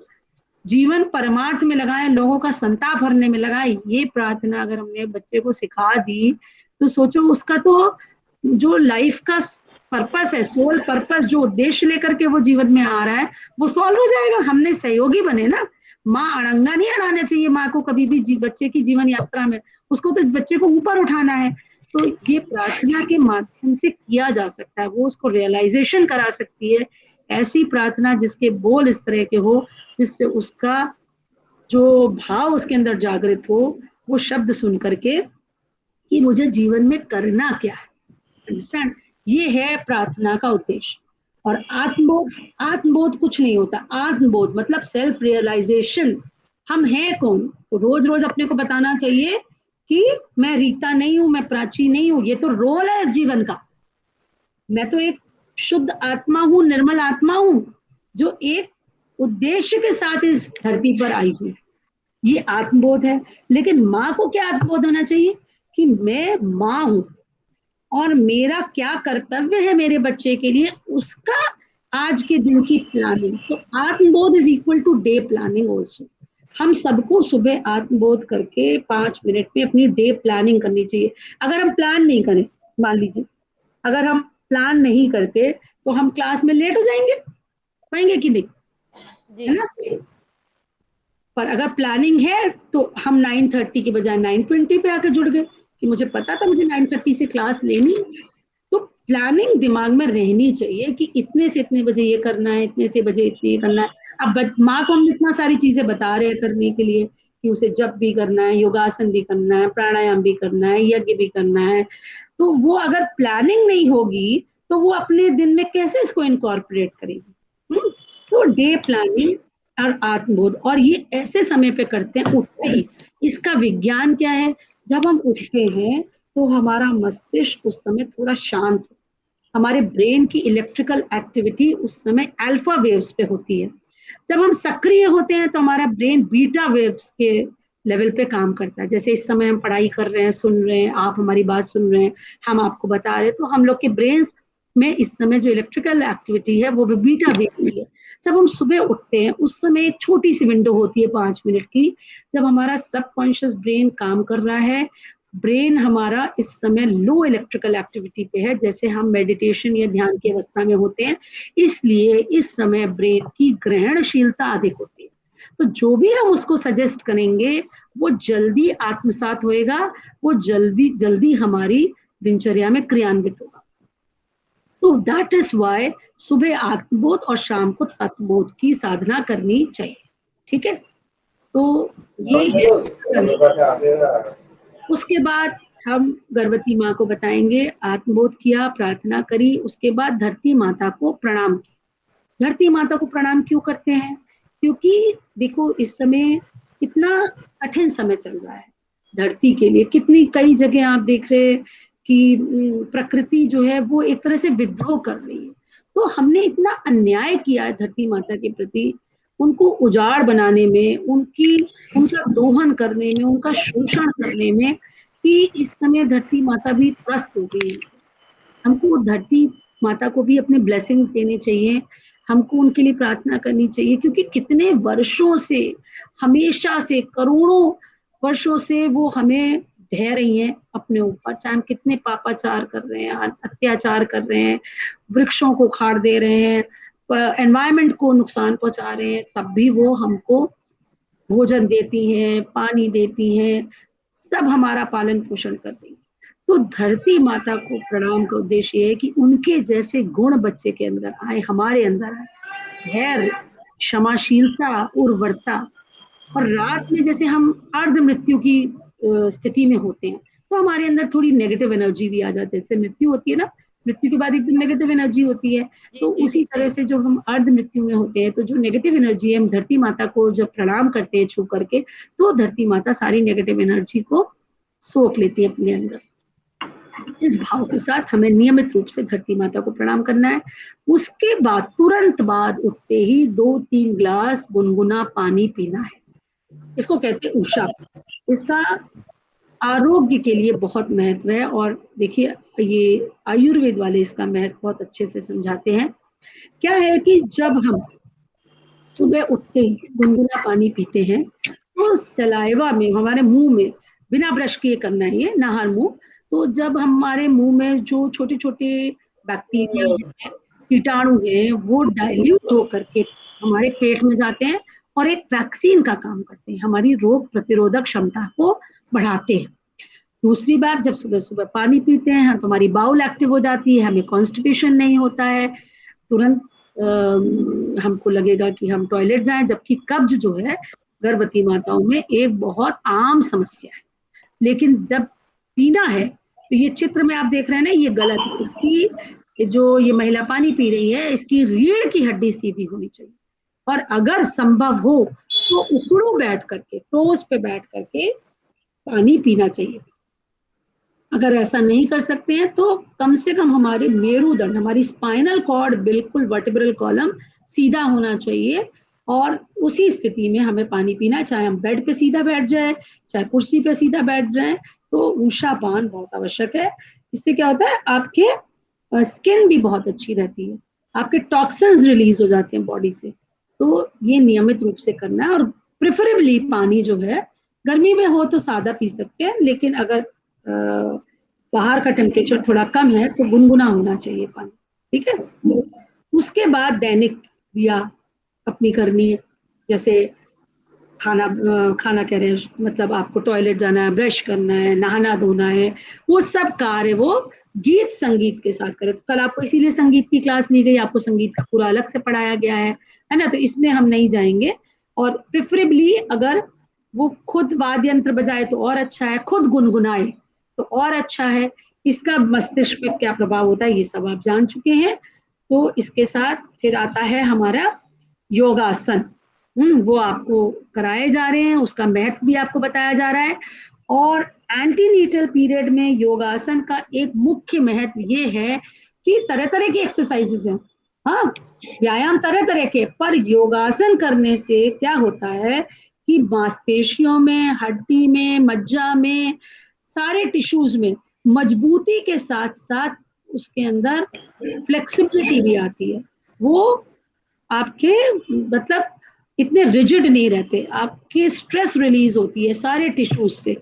जीवन परमार्थ में लगाएं, लोगों का संताप भरने में लगाएं। ये प्रार्थना अगर हमने बच्चे को सिखा दी तो सोचो उसका तो जो लाइफ का पर्पस है, सोल पर्पस, जो उद्देश्य लेकर के वो जीवन में आ रहा है, वो सॉल्व हो जाएगा। हमने सहयोगी बने ना। माँ अड़ंगा नहीं अड़ाना चाहिए माँ को कभी भी बच्चे की जीवन यात्रा में, उसको तो बच्चे को ऊपर उठाना है। तो ये प्रार्थना के माध्यम से किया जा सकता है, वो उसको रियलाइजेशन करा सकती है। ऐसी प्रार्थना जिसके बोल इस तरह के हो, जिससे उसका जो भाव उसके अंदर जागृत हो, वो शब्द सुन करके कि मुझे जीवन में करना क्या है। अंडरस्टैंड? ये है प्रार्थना का उद्देश्य। और आत्मबोध, आत्मबोध कुछ नहीं होता। आत्मबोध मतलब सेल्फ रियलाइजेशन, हम हैं कौन। तो रोज रोज अपने को बताना चाहिए कि मैं रीता नहीं हूं, मैं प्राची नहीं हूं। ये तो रोल है इस जीवन का। मैं तो एक शुद्ध आत्मा हूं, निर्मल आत्मा हूं, जो एक उद्देश्य के साथ इस धरती पर आई हूं। ये आत्मबोध है। लेकिन माँ को क्या आत्मबोध होना चाहिए कि मैं माँ हूं और मेरा क्या कर्तव्य है मेरे बच्चे के लिए, उसका आज के दिन की प्लानिंग। तो आत्मबोध is equal to day planning also. हम सबको सुबह आत्मबोध करके 5 मिनट में अपनी डे प्लानिंग करनी चाहिए। अगर हम प्लान नहीं करें, मान लीजिए अगर हम प्लान नहीं करते तो हम क्लास में लेट हो जाएंगे, पाएंगे कि नहीं, है जी। ना। पर अगर प्लानिंग है तो हम 9:30 के बजाय 9:20 पे आके जुड़ गए कि मुझे पता था मुझे 9:30 से क्लास लेनी। तो प्लानिंग दिमाग में रहनी चाहिए कि इतने से इतने बजे ये करना है, इतने से बजे इतने ये करना है। अब माँ को हम इतना सारी चीजें बता रहे हैं करने के लिए कि उसे जप भी करना है, योगासन भी करना है, प्राणायाम भी करना है, यज्ञ भी करना है। तो वो अगर प्लानिंग नहीं होगी तो वो अपने दिन में कैसे इसको इनकॉर्पोरेट करेगी। तो डे प्लानिंग और आत्मबोध, और ये ऐसे समय पे करते हैं उठते ही। इसका विज्ञान क्या है, जब हम उठते हैं तो हमारा मस्तिष्क उस समय थोड़ा शांत हो, हमारे ब्रेन की इलेक्ट्रिकल एक्टिविटी उस समय अल्फा वेव्स पे होती है। जब हम सक्रिय होते हैं तो हमारा ब्रेन बीटा वेव्स के लेवल पे काम करता है। जैसे इस समय हम पढ़ाई कर रहे हैं, सुन रहे हैं, आप हमारी बात सुन रहे हैं, हम आपको बता रहे हैं, तो हम लोग के ब्रेन में इस समय जो इलेक्ट्रिकल एक्टिविटी है वो भी बीटा वेव की है। जब हम सुबह उठते हैं उस समय एक छोटी सी विंडो होती है 5 मिनट की, जब हमारा सबकॉन्शियस ब्रेन काम कर रहा है। ब्रेन हमारा इस समय लो इलेक्ट्रिकल एक्टिविटी पे है, जैसे हम मेडिटेशन या ध्यान की अवस्था में होते हैं, इसलिए इस समय ब्रेन की ग्रहणशीलता अधिक होती है। तो जो भी हम उसको सजेस्ट करेंगे वो जल्दी आत्मसात होएगा, वो जल्दी जल्दी हमारी दिनचर्या में क्रियान्वित होगा। तो दैट इज वाई सुबह आत्मबोध और शाम को तत्वबोध की साधना करनी चाहिए। ठीक है, तो ये है। उसके बाद हम गर्भवती माँ को बताएंगे आत्मबोध किया, प्रार्थना करी, उसके बाद धरती माता को प्रणाम किया। धरती माता को प्रणाम क्यों करते हैं, क्योंकि देखो इस समय कितना कठिन समय चल रहा है धरती के लिए। कितनी कई जगह आप देख रहे हैं कि प्रकृति जो है वो एक तरह से विद्रोह कर रही है। तो हमने इतना अन्याय किया है धरती माता के प्रति, उनको उजाड़ बनाने में, उनका दोहन करने में, उनका शोषण करने में, कि इस समय धरती माता भी त्रस्त हो गई है। हमको धरती माता को भी अपने ब्लेसिंग्स देने चाहिए, हमको उनके लिए प्रार्थना करनी चाहिए, क्योंकि कितने वर्षों से, हमेशा से, करोड़ों वर्षों से वो हमें ढह रही हैं अपने ऊपर। चाहे हम कितने पापाचार कर रहे हैं, अत्याचार कर रहे हैं, वृक्षों को उखाड़ दे रहे हैं, एनवायरमेंट को नुकसान पहुंचा रहे हैं, तब भी वो हमको भोजन देती हैं, पानी देती हैं, सब हमारा पालन पोषण कर रही है। तो धरती माता को प्रणाम का उद्देश्य ये है कि उनके जैसे गुण बच्चे के अंदर आए, हमारे अंदर आए। धैर्य, क्षमाशीलता, उर्वरता। और रात में जैसे हम अर्ध मृत्यु की स्थिति में होते हैं तो हमारे अंदर थोड़ी नेगेटिव एनर्जी भी आ जाती है। जैसे मृत्यु होती है ना, मृत्यु के बाद एकदम नेगेटिव एनर्जी होती है। तो उसी तरह से जब हम अर्ध मृत्यु में होते हैं तो जो नेगेटिव एनर्जी है, हम धरती माता को जब प्रणाम करते हैं छू करके, तो धरती माता सारी नेगेटिव एनर्जी को सोख लेती है अपने अंदर। इस भाव के साथ हमें नियमित रूप से धरती माता को प्रणाम करना है। उसके बाद तुरंत बाद उठते ही 2-3 ग्लास गुनगुना पानी पीना है। इसको कहते हैं उषा। इसका आरोग्य के लिए बहुत महत्व है। और देखिए ये आयुर्वेद वाले इसका महत्व बहुत अच्छे से समझाते हैं। क्या है कि जब हम सुबह उठते ही गुनगुना पानी पीते हैं तो सलाइवा में, हमारे मुंह में, बिना ब्रश किए करना है ये, नहर मुंह। तो जब हमारे मुंह में जो छोटे छोटे बैक्टीरिया है, कीटाणु है, वो डाइल्यूट होकर के हमारे पेट में जाते हैं और एक वैक्सीन का काम करते हैं, हमारी रोग प्रतिरोधक क्षमता को बढ़ाते हैं। दूसरी बात, जब सुबह सुबह पानी पीते हैं तो हमारी बाउल एक्टिव हो जाती है, हमें कॉन्स्टिपेशन नहीं होता है, तुरंत हमको लगेगा कि हम टॉयलेट जाएं, जबकि कब्ज जो है गर्भवती माताओं में एक बहुत आम समस्या है। लेकिन जब पीना है तो ये चित्र में आप देख रहे हैं ना, ये गलत है। इसकी जो ये महिला पानी पी रही है, इसकी रीढ़ की हड्डी सीधी होनी चाहिए, और अगर संभव हो तो उकड़ू बैठ करके, टोस पे बैठ करके पानी पीना चाहिए। अगर ऐसा नहीं कर सकते हैं तो कम से कम हमारे मेरुदंड, हमारी स्पाइनल कॉर्ड, बिल्कुल वर्टिब्रल कॉलम सीधा होना चाहिए, और उसी स्थिति में हमें पानी पीना, चाहे हम बेड पे सीधा बैठ जाए, चाहे कुर्सी पे सीधा बैठ जाए। तो ऊषापान बहुत आवश्यक है। इससे क्या होता है, आपके स्किन भी बहुत अच्छी रहती है, आपके टॉक्सिन्स रिलीज हो जाते हैं बॉडी से। तो ये नियमित रूप से करना है। और प्रेफरेबली पानी जो है, गर्मी में हो तो सादा पी सकते हैं, लेकिन अगर बाहर का टेम्परेचर थोड़ा कम है तो गुनगुना होना चाहिए पानी, ठीक है। उसके बाद दैनिक क्रिया अपनी करनी है, जैसे खाना कह रहे हैं, मतलब आपको टॉयलेट जाना है, ब्रश करना है, नहाना धोना है, वो सब कार्य वो गीत संगीत के साथ करें। तो कल आपको इसीलिए संगीत की क्लास ली गई, आपको संगीत का पूरा अलग से पढ़ाया गया है ना, तो इसमें हम नहीं जाएंगे। और प्रेफरेबली अगर वो खुद वाद्य यंत्र बजाए तो और अच्छा है, खुद गुनगुनाए तो और अच्छा है। इसका मस्तिष्क पे क्या प्रभाव होता है ये सब आप जान चुके हैं। तो इसके साथ फिर आता है हमारा योगासन। वो आपको कराए जा रहे हैं, उसका महत्व भी आपको बताया जा रहा है। और एंटीनेटल पीरियड में योगासन का एक मुख्य महत्व ये है कि तरह तरह की एक्सरसाइजेज हैं, हाँ, व्यायाम तरह तरह के, पर योगासन करने से क्या होता है कि मांसपेशियों में, हड्डी में, मज्जा में, सारे टिश्यूज में मजबूती के साथ साथ उसके अंदर फ्लेक्सिबिलिटी भी आती है। वो आपके मतलब इतने रिजिड नहीं रहते, आपके स्ट्रेस रिलीज होती है सारे टिश्यूज से।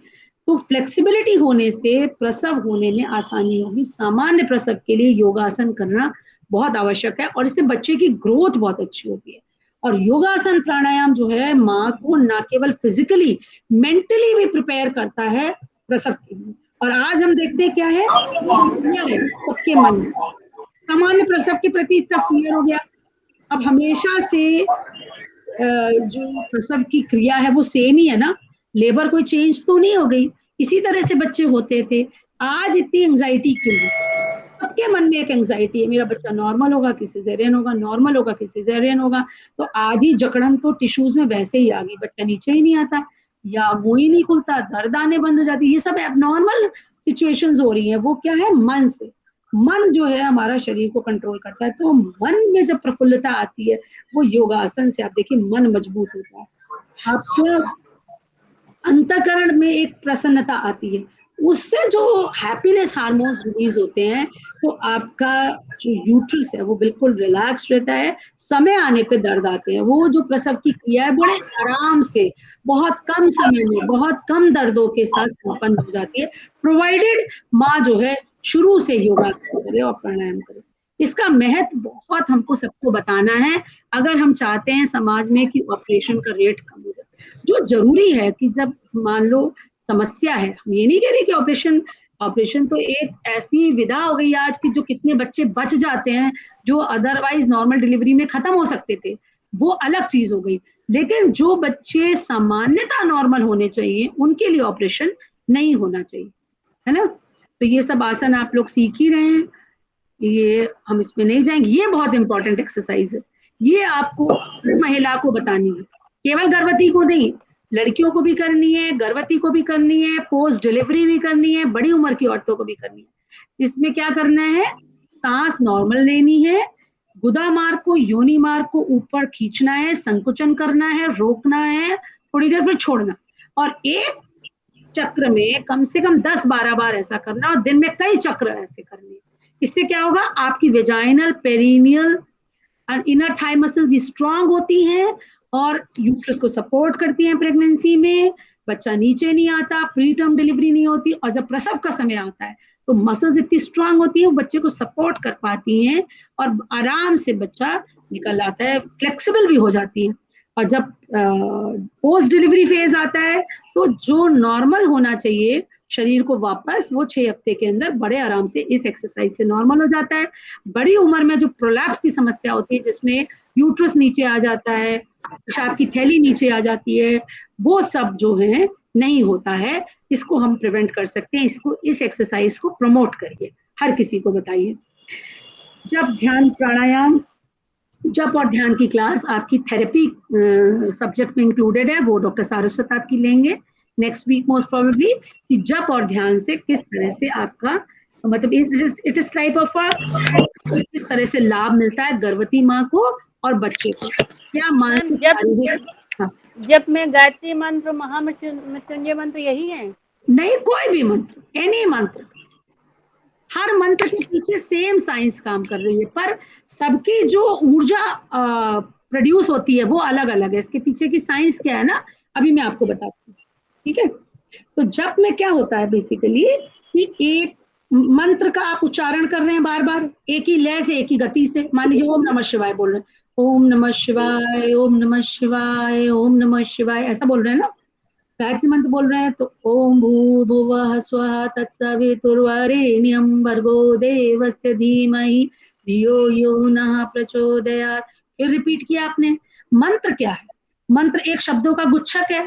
तो फ्लेक्सिबिलिटी होने से प्रसव होने में आसानी होगी। सामान्य प्रसव के लिए योगासन करना बहुत आवश्यक है, और इससे बच्चे की ग्रोथ बहुत अच्छी होती है। और योगासन प्राणायाम जो है माँ को न केवल फिजिकली, मेंटली भी प्रिपेयर करता है प्रसव के लिए। और आज हम देखते हैं क्या है, फियर है सबके मन में, सामान्य प्रसव के प्रति इतना फियर हो गया। अब हमेशा से जो प्रसव की क्रिया है वो सेम ही है ना, लेबर कोई चेंज तो नहीं हो गई, इसी तरह से बच्चे होते थे। आज इतनी एंजाइटी क्यों है? सबके मन में एक एंजाइटी है, मेरा बच्चा नॉर्मल होगा कि सिजेरियन होगा, नॉर्मल होगा कि सिजेरियन होगा। तो आधी जकड़न तो टिश्यूज में वैसे ही आ गई, बच्चा नीचे ही नहीं आता, या मुंह ही नहीं खुलता, दर्द आने बंद हो जाती है। ये सब एबनॉर्मल सिचुएशंस हो रही है। वो क्या है, मन से। मन जो है हमारा शरीर को कंट्रोल करता है। तो मन में जब प्रफुल्लता आती है, वो योगासन से आप देखिए मन मजबूत होता है, आपको अंतःकरण में एक प्रसन्नता आती है, उससे जो हैप्पीनेस हार्मोन्स रिलीज होते हैं, तो आपका जो यूट्रस है वो बिल्कुल रिलैक्स रहता है। समय आने पे दर्द आते हैं, वो जो प्रसव की क्रिया है बड़े आराम से, बहुत कम समय में, बहुत कम दर्दों के साथ संपन्न हो जाती है, प्रोवाइडेड माँ जो है शुरू से योगा करे और प्राणायाम करे। इसका महत्व बहुत हमको सबको बताना है, अगर हम चाहते हैं समाज में कि ऑपरेशन का रेट कम हो जाए। जो जरूरी है कि जब मान लो समस्या है, हम ये नहीं कह रहे कि ऑपरेशन ऑपरेशन तो एक ऐसी विधा हो गई आज की, जो कितने बच्चे बच जाते हैं जो अदरवाइज नॉर्मल डिलीवरी में खत्म हो सकते थे, वो अलग चीज हो गई। लेकिन जो बच्चे सामान्यता नॉर्मल होने चाहिए, उनके लिए ऑपरेशन नहीं होना चाहिए, है ना। तो ये सब आसन आप लोग सीख ही रहे हैं, ये हम इसमें नहीं जाएंगे। ये बहुत इंपॉर्टेंट एक्सरसाइज है, ये आपको हर महिला को बतानी है, केवल गर्भवती को नहीं, लड़कियों को भी करनी है, गर्भवती को भी करनी है, पोस्ट डिलीवरी भी करनी है, बड़ी उम्र की औरतों को भी करनी है। इसमें क्या करना है, सांस नॉर्मल लेनी है, गुदा मार्ग को, योनि मार्ग को ऊपर खींचना है, संकुचन करना है, रोकना है, थोड़ी देर फिर छोड़ना, और एक चक्र में कम से कम 10-12 बार ऐसा करना, और दिन में कई चक्र ऐसे करने। इससे क्या होगा, आपकी vaginal perineal inner thigh muscles strong होती हैं और यूट्रस को सपोर्ट करती हैं प्रेगनेंसी में, बच्चा नीचे नहीं आता, प्री टर्म डिलीवरी नहीं होती, और जब प्रसव का समय आता है तो मसल्स इतनी स्ट्रांग होती है, वो बच्चे को सपोर्ट कर पाती हैं और आराम से बच्चा निकल आता है, फ्लेक्सिबल भी हो जाती है। और जब पोस्ट डिलीवरी फेज आता है तो जो नॉर्मल होना चाहिए शरीर को वापस, वो 6 हफ्ते के अंदर बड़े आराम से इस एक्सरसाइज से नॉर्मल हो जाता है। बड़ी उम्र में जो प्रोलैप्स की समस्या होती है, जिसमें यूट्रस नीचे आ जाता है, पेशाब की थैली नीचे आ जाती है, वो सब जो है नहीं होता है। इसको हम प्रिवेंट कर सकते हैं। इसको, इस एक्सरसाइज को प्रमोट करिए, हर किसी को बताइए। जब ध्यान प्राणायाम, जप और ध्यान की क्लास आपकी थेरेपी सब्जेक्ट में इंक्लूडेड है, वो डॉक्टर सारस्वत आपकी लेंगे नेक्स्ट वीक मोस्ट प्रोबेबली, कि जप और ध्यान से किस तरह से आपका मतलब इट इज टाइप ऑफ किस तरह से लाभ मिलता है गर्भवती माँ को और बच्चे को, क्या मानसिक शारीरिक। जब में गायत्री मंत्र, महामृत्युंजय मंत्र यही है? नहीं, कोई भी मंत्र, एनी मंत्र, हर मंत्र के पीछे सेम साइंस काम कर रही है, पर सबकी जो ऊर्जा प्रोड्यूस होती है वो अलग अलग है। इसके पीछे की साइंस क्या है ना, अभी मैं आपको बताती हूँ, ठीक है। तो जप में क्या होता है बेसिकली कि एक मंत्र का आप उच्चारण कर रहे हैं बार बार एक ही लय से, एक ही गति से। मान लीजिए ओम नमः शिवाय बोल रहे हैं, ओम नमः शिवाय, ओम नमः शिवाय, ओम नमः शिवाय, ऐसा बोल रहे हैं ना। गायत्री मंत्र बोल रहे हैं तो ओम भूर्भुवः स्वः तत्सवितुर्वरेण्यं भर्गो देवस्य धीमहि धियो यो नः प्रचोदयात्। फिर रिपीट किया आपने। मंत्र क्या है? मंत्र एक शब्दों का गुच्छक है,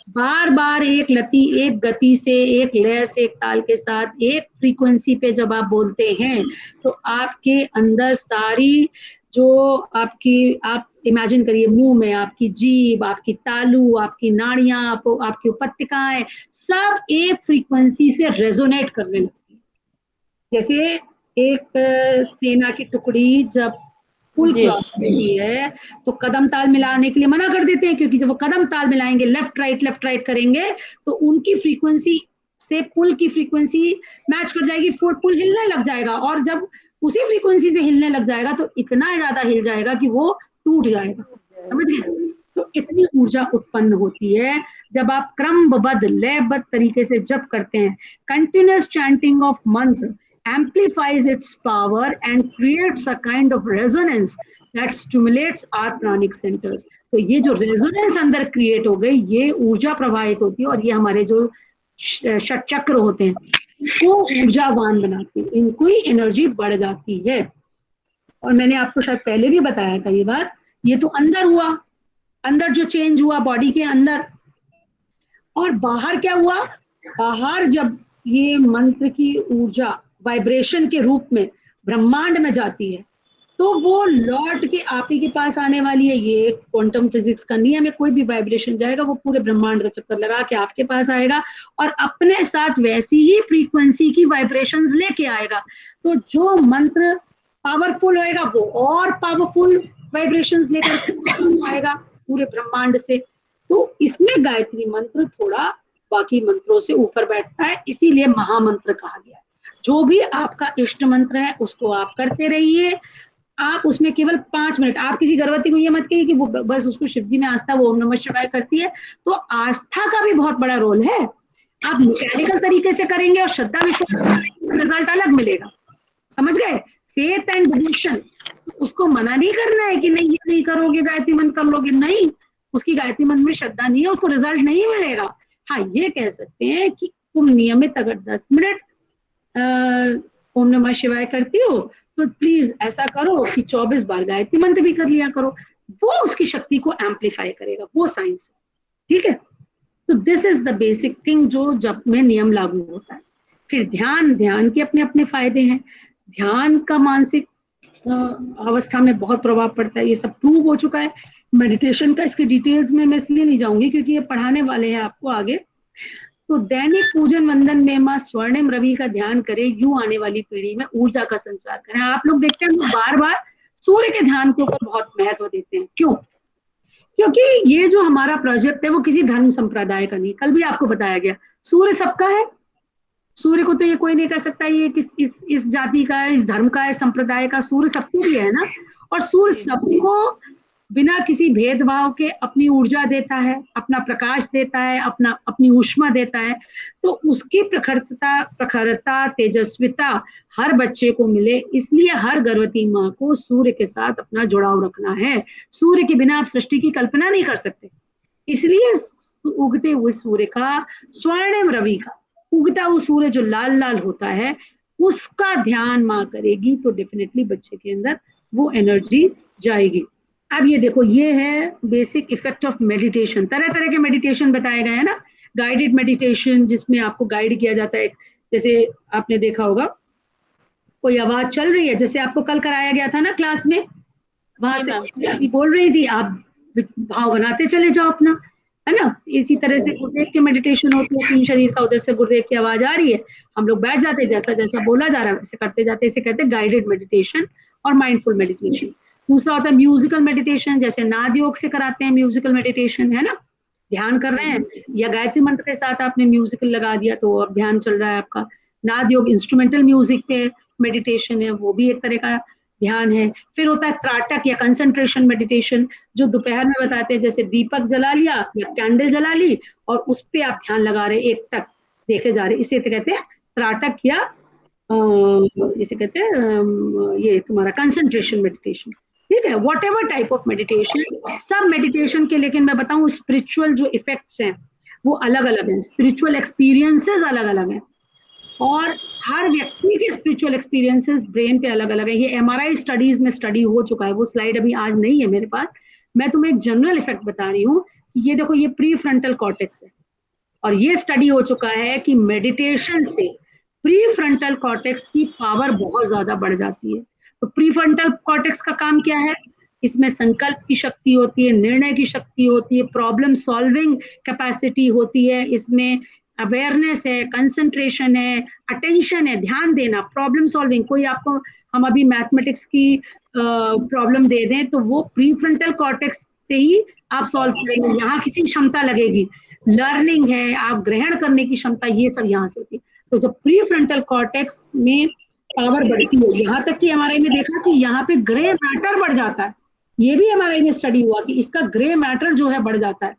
बार बार एक गति से, एक लय से, एक ताल के साथ, एक फ्रीक्वेंसी पे जब आप बोलते हैं तो आपके अंदर सारी जो आप इमेजिन करिए, मुंह में आपकी जीभ, आपकी तालू, आपकी नाड़ियां, आपकी उपत्यकाएं, सब एक फ्रीक्वेंसी से रेजोनेट करने लगती है। जैसे एक सेना की टुकड़ी जब पुल क्रॉस करती है तो कदम ताल मिलाने के लिए मना कर देते हैं, क्योंकि जब वो कदम ताल मिलाएंगे, लेफ्ट राइट करेंगे तो उनकी फ्रीक्वेंसी से पुल की फ्रीक्वेंसी मैच कर जाएगी, पुल हिलने लग जाएगा, और जब उसी फ्रीक्वेंसी से हिलने लग जाएगा तो इतना ज्यादा हिल जाएगा कि वो टूट जाएगा। समझ गए? तो इतनी ऊर्जा उत्पन्न होती है जब आप क्रमबद्ध लयबद्ध तरीके से जप करते हैं। कंटिन्यूअस चैंटिंग ऑफ मंत्र amplifies its power and creates a kind of resonance that stimulates our pranic centers। तो ये जो रेजोनेंस अंदर क्रिएट हो गई, ये ऊर्जा प्रवाहित होती है और ये हमारे जो षट चक्र होते हैं इनको ऊर्जावान बनाती है, इनको ही एनर्जी बढ़ जाती है। और मैंने आपको शायद पहले भी बताया था ये बात, ये तो अंदर हुआ, अंदर जो चेंज हुआ बॉडी के अंदर, और बाहर क्या हुआ? बाहर जब ये मंत्र की ऊर्जा वाइब्रेशन के रूप में ब्रह्मांड में जाती है तो वो लौट के आप ही के पास आने वाली है। ये क्वांटम फिजिक्स का नियम है, कोई भी वाइब्रेशन जाएगा वो पूरे ब्रह्मांड का चक्कर लगा के आपके पास आएगा और अपने साथ वैसी ही फ्रीक्वेंसी की वाइब्रेशंस लेके आएगा। तो जो मंत्र पावरफुल होएगा वो और पावरफुल वाइब्रेशंस लेकर आएगा पूरे ब्रह्मांड से। तो इसमें गायत्री मंत्र थोड़ा बाकी मंत्रों से ऊपर बैठता है, इसीलिए महामंत्र कहा गया है। जो भी आपका इष्ट मंत्र है उसको आप करते रहिए। आप उसमें केवल 5 मिनट, आप किसी गर्भवती को ये मत कहिए कि वो बस उसको शिव जी में आस्था, वो ओम नमः शिवाय करती है। तो आस्था का भी बहुत बड़ा रोल है। आप मैकेनिकल तरीके से करेंगे और श्रद्धा विश्वास से करेंगे, रिजल्ट अलग मिलेगा। समझ गए? फेथ एंड डिवोशन, उसको मना नहीं करना है कि नहीं ये नहीं करोगे गायत्री मंत्र कर लोगे, नहीं, उसकी गायत्री मंत्र में श्रद्धा नहीं है, उसको रिजल्ट नहीं मिलेगा। हाँ, ये कह सकते हैं कि तुम नियमित अगर 10 मिनट ओम नमः शिवाय करती हो तो प्लीज ऐसा करो कि 24 बार गायत्री मंत्र भी कर लिया करो, वो उसकी शक्ति को एम्पलीफाई करेगा, वो साइंस है। ठीक है? तो this is the basic thing जो जप में नियम लागू होता है। फिर ध्यान के अपने अपने फायदे हैं। ध्यान का मानसिक अवस्था में बहुत प्रभाव पड़ता है, ये सब प्रूव हो चुका है। मेडिटेशन का इसके डिटेल्स में मैं इसलिए नहीं जाऊंगी क्योंकि ये पढ़ाने वाले हैं आपको आगे। तो दैनिक पूजन वंदन में मां स्वर्णिम रवि का ध्यान करें, यूं आने वाली पीढ़ी में ऊर्जा का संचार करें। आप लोग देखते हैं बार बार सूर्य के ध्यान के ऊपर बहुत महत्व देते हैं, क्यों? क्योंकि ये जो हमारा प्रोजेक्ट है वो किसी धर्म संप्रदाय का नहीं, कल भी आपको बताया गया, सूर्य सबका है। सूर्य को तो ये कोई नहीं कह सकता ये किस इस जाति का है, इस धर्म का है, संप्रदाय का, सूर्य सबके लिए है ना। और सूर्य सबको बिना किसी भेदभाव के अपनी ऊर्जा देता है, अपना प्रकाश देता है, अपनी ऊष्मा देता है। तो उसकी प्रखरता, तेजस्विता हर बच्चे को मिले, इसलिए हर गर्भवती माँ को सूर्य के साथ अपना जुड़ाव रखना है। सूर्य के बिना आप सृष्टि की कल्पना नहीं कर सकते। इसलिए उगते हुए सूर्य का, स्वर्णिम रवि का उगता हुआ सूर्य जो लाल लाल होता है, उसका ध्यान माँ करेगी तो डेफिनेटली बच्चे के अंदर वो एनर्जी जाएगी। अब ये देखो, ये है बेसिक इफेक्ट ऑफ मेडिटेशन। तरह तरह के मेडिटेशन बताए गए हैं ना, गाइडेड मेडिटेशन जिसमें आपको गाइड किया जाता है। जैसे आपने देखा होगा कोई आवाज चल रही है, जैसे आपको कल कराया गया था ना क्लास में, वहां से कोई बोल रही थी, आप भाव बनाते चले जाओ अपना, है ना। इसी तरह से गुरुदेव के मेडिटेशन होते हैं, तीन शरीर का, उधर से गुरुदेव की आवाज आ रही है, हम लोग बैठ जाते, जैसा जैसा बोला जा रहा है वैसे करते जाते। इसे कहते हैं गाइडेड मेडिटेशन और माइंडफुल मेडिटेशन। दूसरा होता है म्यूजिकल मेडिटेशन, जैसे नाद योग से कराते हैं म्यूजिकल मेडिटेशन, है ना। ध्यान कर रहे हैं या गायत्री मंत्र के साथ आपने म्यूजिकल लगा दिया तो अब ध्यान चल रहा है आपका। नाद योग इंस्ट्रूमेंटल म्यूजिक पे मेडिटेशन है, वो भी एक तरह का ध्यान है। फिर होता है त्राटक या कंसंट्रेशन मेडिटेशन, जो दोपहर में बताते हैं, जैसे दीपक जला लिया या कैंडल जला ली और उस पे आप ध्यान लगा रहे, एक टक देखे जा रहे, इसे कहते हैं त्राटक या इसे कहते हैं ये तुम्हारा कंसंट्रेशन मेडिटेशन। ठीक है, what ever type of meditation, सब मेडिटेशन के, लेकिन मैं बताऊं स्पिरिचुअल जो इफेक्ट्स हैं वो अलग अलग हैं, स्पिरिचुअल एक्सपीरियंसेस अलग अलग हैं, और हर व्यक्ति के स्पिरिचुअल एक्सपीरियंसेस ब्रेन पे अलग अलग है। ये एमआरआई स्टडीज में स्टडी हो चुका है, वो स्लाइड अभी आज नहीं है मेरे पास, मैं तुम्हें एक जनरल इफेक्ट बता रही हूँ। ये देखो, ये प्री फ्रंटल कॉर्टेक्स है, और ये स्टडी हो चुका है कि मेडिटेशन से प्री फ्रंटल कॉर्टेक्स की पावर बहुत ज्यादा बढ़ जाती है। तो प्री फ्रंटल कॉर्टेक्स का काम क्या है? इसमें संकल्प की शक्ति होती है, निर्णय की शक्ति होती है, प्रॉब्लम सॉल्विंग कैपेसिटी होती है, इसमें अवेयरनेस है, कंसंट्रेशन है, अटेंशन है, ध्यान देना, प्रॉब्लम सॉल्विंग। कोई आपको, हम अभी मैथमेटिक्स की प्रॉब्लम दे दें तो वो प्री फ्रंटल कॉर्टेक्स से ही आप सॉल्व करेंगे, यहाँ किसी क्षमता लगेगी, लर्निंग है, आप ग्रहण करने की क्षमता, ये सब यहाँ से होती है। तो जब प्री फ्रंटल कॉर्टेक्स में पावर बढ़ती है, यहाँ तक कि एमआरआई में देखा कि यहाँ पे ग्रे मैटर बढ़ जाता है, ये भी एमआरआई में स्टडी हुआ कि इसका ग्रे मैटर जो है बढ़ जाता है,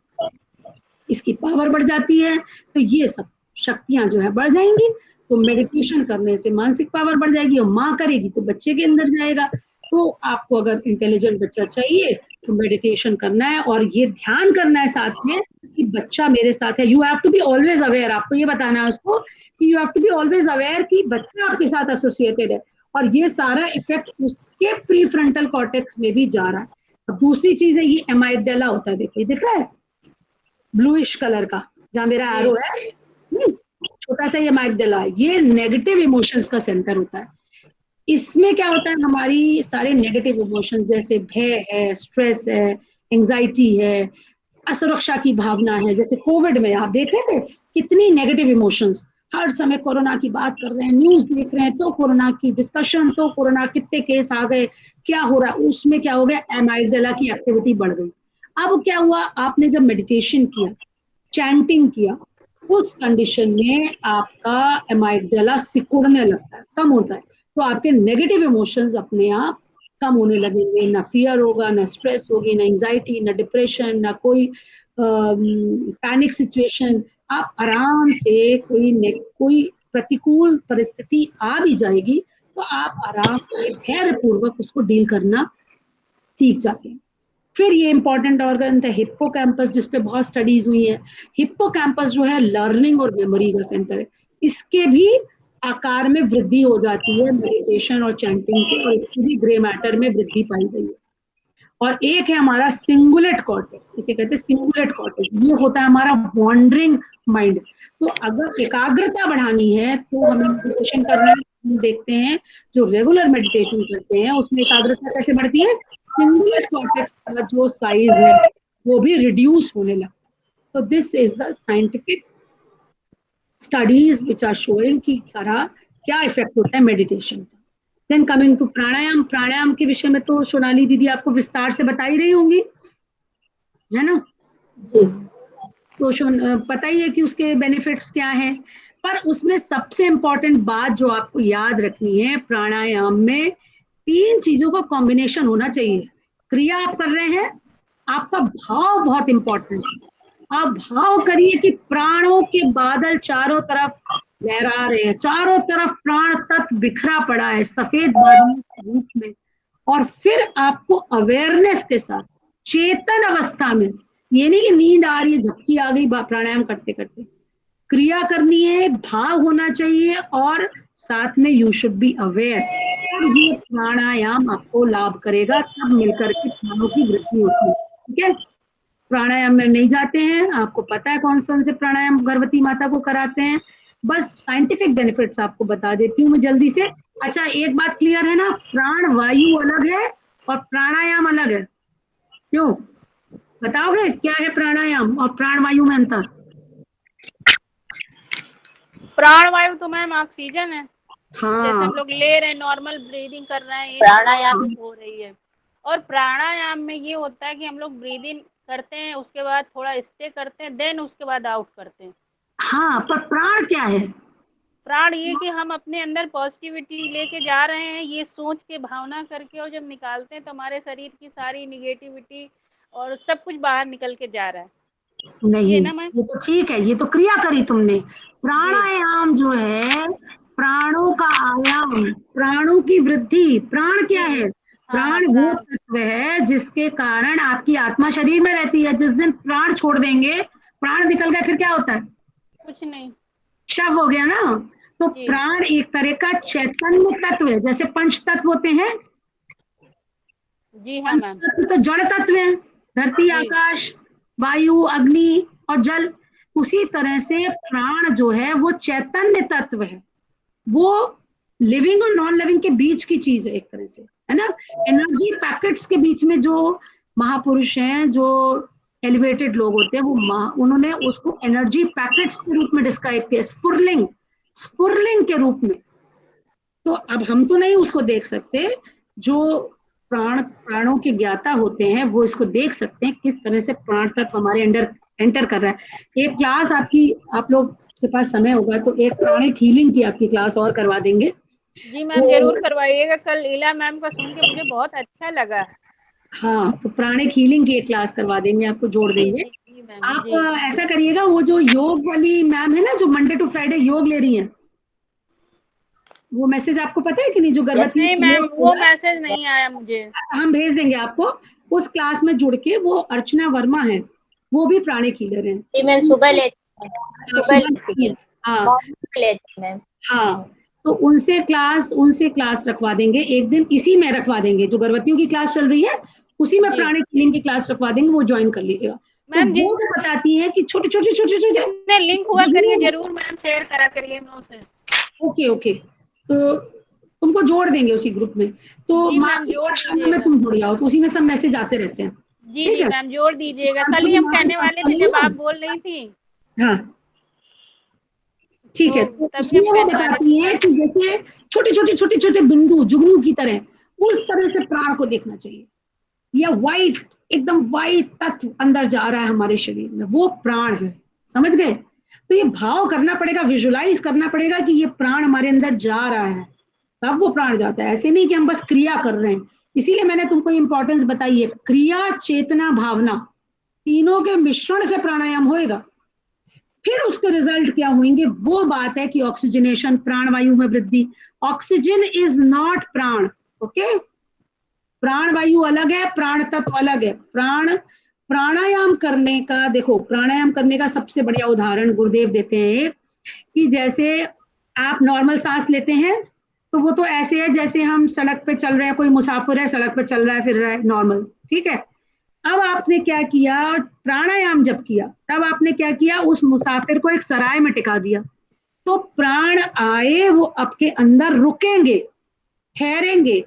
इसकी पावर बढ़ जाती है, तो ये सब शक्तियां जो है बढ़ जाएंगी। तो मेडिटेशन करने से मानसिक पावर बढ़ जाएगी, और माँ करेगी तो बच्चे के अंदर जाएगा। तो आपको अगर इंटेलिजेंट बच्चा चाहिए तो मेडिटेशन करना है, और ये ध्यान करना है साथ में कि बच्चा मेरे साथ है। You have to be always aware, आपको ये बताना है उसको कि you have to be always aware कि बच्चा आपके साथ एसोसिएटेड है, और ये सारा इफेक्ट उसके प्री फ्रंटल कॉर्टेक्स में भी जा रहा है। अब दूसरी चीज है, ये एमाइगडाला होता है, देखिए दिख रहा है ब्लूइश कलर का, जहां मेरा एरो है, छोटा सा ये एमाइगडाला, ये नेगेटिव इमोशंस का सेंटर होता है। इसमें क्या होता है, हमारी सारे नेगेटिव इमोशंस जैसे भय है, स्ट्रेस है, एंजाइटी है, असुरक्षा की भावना है। जैसे कोविड में आप देख रहे थे कितनी नेगेटिव इमोशंस, हर समय कोरोना की बात कर रहे हैं, न्यूज देख रहे हैं तो कोरोना की डिस्कशन, तो कोरोना कितने केस आ गए, क्या हो रहा है, उसमें क्या हो गया, एमाइगडाला की एक्टिविटी बढ़ गई। अब क्या हुआ, आपने जब मेडिटेशन किया, चैंटिंग किया, उस कंडीशन में आपका एमाइगडाला सिकुड़ने लगता है, कम होता है, तो आपके नेगेटिव इमोशंस अपने आप कम होने लगेंगे। ना फियर होगा, ना स्ट्रेस होगी, ना एंजाइटी, ना डिप्रेशन, ना कोई पैनिक सिचुएशन। आप आराम से कोई प्रतिकूल परिस्थिति आ भी जाएगी तो आप आराम से धैर्य पूर्वक उसको डील करना सीख जाते हैं। फिर ये इंपॉर्टेंट ऑर्गन है हिप्पोकैम्पस, जिसपे बहुत स्टडीज हुई है। हिप्पोकैम्पस जो है लर्निंग और मेमोरी का सेंटर है, इसके भी आकार में वृद्धि हो जाती है मेडिटेशन और चैंटिंग से, और इसकी भी ग्रे मैटर में वृद्धि पाई गई है। और एक है हमारा सिंगुलेट कॉर्टेक्स, इसे कहते हैं सिंगुलेट कॉर्टेक्स, ये होता है हमारा वॉन्डरिंग माइंड। तो अगर एकाग्रता बढ़ानी है तो हमें मेडिटेशन करना है। हम देखते हैं जो रेगुलर मेडिटेशन करते हैं उसमें एकाग्रता कैसे बढ़ती है, सिंगुलेट कॉर्टेक्स का जो साइज है वो भी रिड्यूस होने लगता है। तो this is the scientific studies which are showing कि क्या इफेक्ट होता है मेडिटेशन का। Then coming to pranayama, pranayama के विषय में तो सोनाली दीदी आपको विस्तार से बता ही रही होंगी, है ना जी। तो पता ही है कि उसके बेनिफिट्स क्या हैं, पर उसमें सबसे इंपॉर्टेंट बात जो आपको याद रखनी है, प्राणायाम में तीन चीजों का कॉम्बिनेशन होना चाहिए। क्रिया आप कर रहे हैं, आपका भाव बहुत इंपॉर्टेंट है। आप भाव करिए कि प्राणों के बादल चारों तरफ लहरा रहे हैं, चारों तरफ प्राण तत्व बिखरा पड़ा है सफेद बादलों के रूप में। और फिर आपको अवेयरनेस के साथ चेतन अवस्था में, ये नहीं कि नींद आ रही है झपकी आ गई प्राणायाम करते करते, क्रिया करनी है, भाव होना चाहिए और साथ में यू शुड बी अवेयर। और ये प्राणायाम आपको लाभ करेगा, तब मिलकर के प्राणों की वृद्धि होती है। ठीक है, प्राणायाम में नहीं जाते हैं, आपको पता है कौन कौन से प्राणायाम गर्भवती माता को कराते हैं, बस साइंटिफिक बेनिफिट्स आपको बता देती हूँ मैं जल्दी से। अच्छा, एक बात क्लियर है ना, प्राण वायु अलग है और प्राणायाम अलग है। क्यों बताओगे क्या है प्राणायाम और प्राण वायु में अंतर? प्राण वायु तो मैम ऑक्सीजन है, जैसे हाँ, हम लोग ले रहे हैं, नॉर्मल ब्रीदिंग कर रहे हैं, ये प्राणायाम हो रही है। और प्राणायाम में ये होता है कि हम लोग ब्रीदिंग करते हैं, उसके बाद थोड़ा स्टे करते हैं, देन उसके बाद आउट करते हैं। हाँ, पर प्राण क्या है? प्राण ये कि हम अपने अंदर पॉजिटिविटी लेके जा रहे हैं, ये सोच के भावना करके, और जब निकालते हैं तो हमारे शरीर की सारी निगेटिविटी और सब कुछ बाहर निकल के जा रहा है। नहीं, ये ना मैम? ये तो ठीक है, ये तो क्रिया करी तुमने। जी प्राणायाम जो है प्राणों का आयाम, प्राणों की वृद्धि। प्राण क्या जी। है? हाँ हाँ, प्राण वो प्राण। तत्व है जिसके कारण आपकी आत्मा शरीर में रहती है। जिस दिन प्राण छोड़ देंगे, प्राण निकल गए, फिर क्या होता है? कुछ नहीं। शव हो गया ना। तो जी प्राण एक तरह का चैतन्य तत्व है, जैसे पंच तत्व होते हैं। जी हाँ पंच मैम। तत्व तो जड़ तत्व है, धरती जी आकाश वायु अग्नि और जल। उसी तरह से प्राण जो है वो चैतन्य तत्व है, वो लिविंग और नॉन लिविंग के बीच की चीज है एक तरह से, है ना। एनर्जी पैकेट्स के बीच में जो महापुरुष हैं, जो एलिवेटेड लोग होते हैं, वो उन्होंने उसको एनर्जी पैकेट्स के रूप में डिस्क्राइब किया, स्फुरलिंग, स्फुरलिंग के रूप में। तो अब हम तो नहीं उसको देख सकते, जो प्राणों के ज्ञाता होते हैं वो इसको देख सकते हैं, किस तरह से प्राण तत्व हमारे अंदर एंटर कर रहा है। एक क्लास आपकी, आप लोग के पास समय होगा तो एक प्राणिक हीलिंग की आपकी क्लास और करवा देंगे। जी मैम, वो, जरूर करवाइएगा, कल इला मैम का सुन के मुझे बहुत अच्छा लगा। हाँ, तो प्राणिक हीलिंग की एक क्लास करवा देंगे, आपको जोड़ जी देंगे। जी जी मैम आप जी। ऐसा करिएगा, वो जो योग वाली मैम है ना, जो मंडे टू फ्राइडे योग ले रही है, वो मैसेज आपको पता है कि नहीं, जो गर्भवती नहीं का मैम, योग वो होगा, मैसेज नहीं आया मुझे। हम भेज देंगे आपको। उस क्लास में जुड़ के, वो अर्चना वर्मा है, वो भी प्राणिक हीलर है। जी मैम, सुबह लेती हाँ, सुबह सुबह लेती लेती है। है, हाँ मॉर्निंग में लेती मैम। हाँ, तो उनसे क्लास रखवा देंगे एक दिन, इसी में रखवा देंगे, जो गर्भवतियों की क्लास चल रही है उसी में जी प्राणिक हीलिंग की क्लास रखवा देंगे, वो ज्वाइन कर लीजिएगा। तो मैम, वो जो बताती है कि छोटे छोटे छोटे छोटे जितने लिंक हुआ करिए जुगनू। जरूर मैम, शेयर करा करिए मैं उसे। ओके ओके, तो तुमको जोड़ देंगे उसी ग्रुप में। तो जी मैम, मातृ जोड़ पाठशाला में दीजिएगा। तुम जुड़ जाओ, तो उसी में सब मैसेज आते रहते हैं। जी ठीक जी है, मैम, जोड़ दीजिएगा। कल कानपुर ही की हम मातृ कहने वाले थे पाठशाला जब है आप ना। बोल रही थी, हाँ ठीक है, तो तो तभी हम उसमें वो कहने वाले थे बताती है कल। कि जैसे छोटे छोटे छोटे छोटे बिंदु जुगनू की तरह, उस तरह से प्राण को देखना चाहिए। या वाइट, एकदम वाइट तत्व अंदर जा रहा है हमारे शरीर में, वो प्राण है। समझ गए? तो ये भाव करना पड़ेगा, विजुलाइज करना पड़ेगा कि ये प्राण हमारे अंदर जा रहा है, तब वो प्राण जाता है। ऐसे नहीं कि हम बस क्रिया कर रहे हैं। इसीलिए मैंने तुमको इंपॉर्टेंस बताई है, क्रिया चेतना भावना तीनों के मिश्रण से प्राणायाम होएगा। फिर उसके रिजल्ट क्या होंगे, वो बात है कि ऑक्सीजनेशन, प्राणवायु में वृद्धि। ऑक्सीजन इज नॉट प्राण। ओके, प्राण वायु अलग है, प्राण तत्व अलग है। प्राणायाम करने का, देखो, प्राणायाम करने का सबसे बढ़िया उदाहरण गुरुदेव देते हैं कि जैसे आप नॉर्मल सांस लेते हैं, तो वो तो ऐसे है जैसे हम सड़क पे चल रहे हैं, कोई मुसाफिर है सड़क पे चल रहा है फिर रहा है, नॉर्मल, ठीक है। अब आपने क्या किया, प्राणायाम जब किया तब आपने क्या किया, उस मुसाफिर को एक सराय में टिका दिया। तो प्राण आए, वो आपके अंदर रुकेंगे, ठहरेंगे,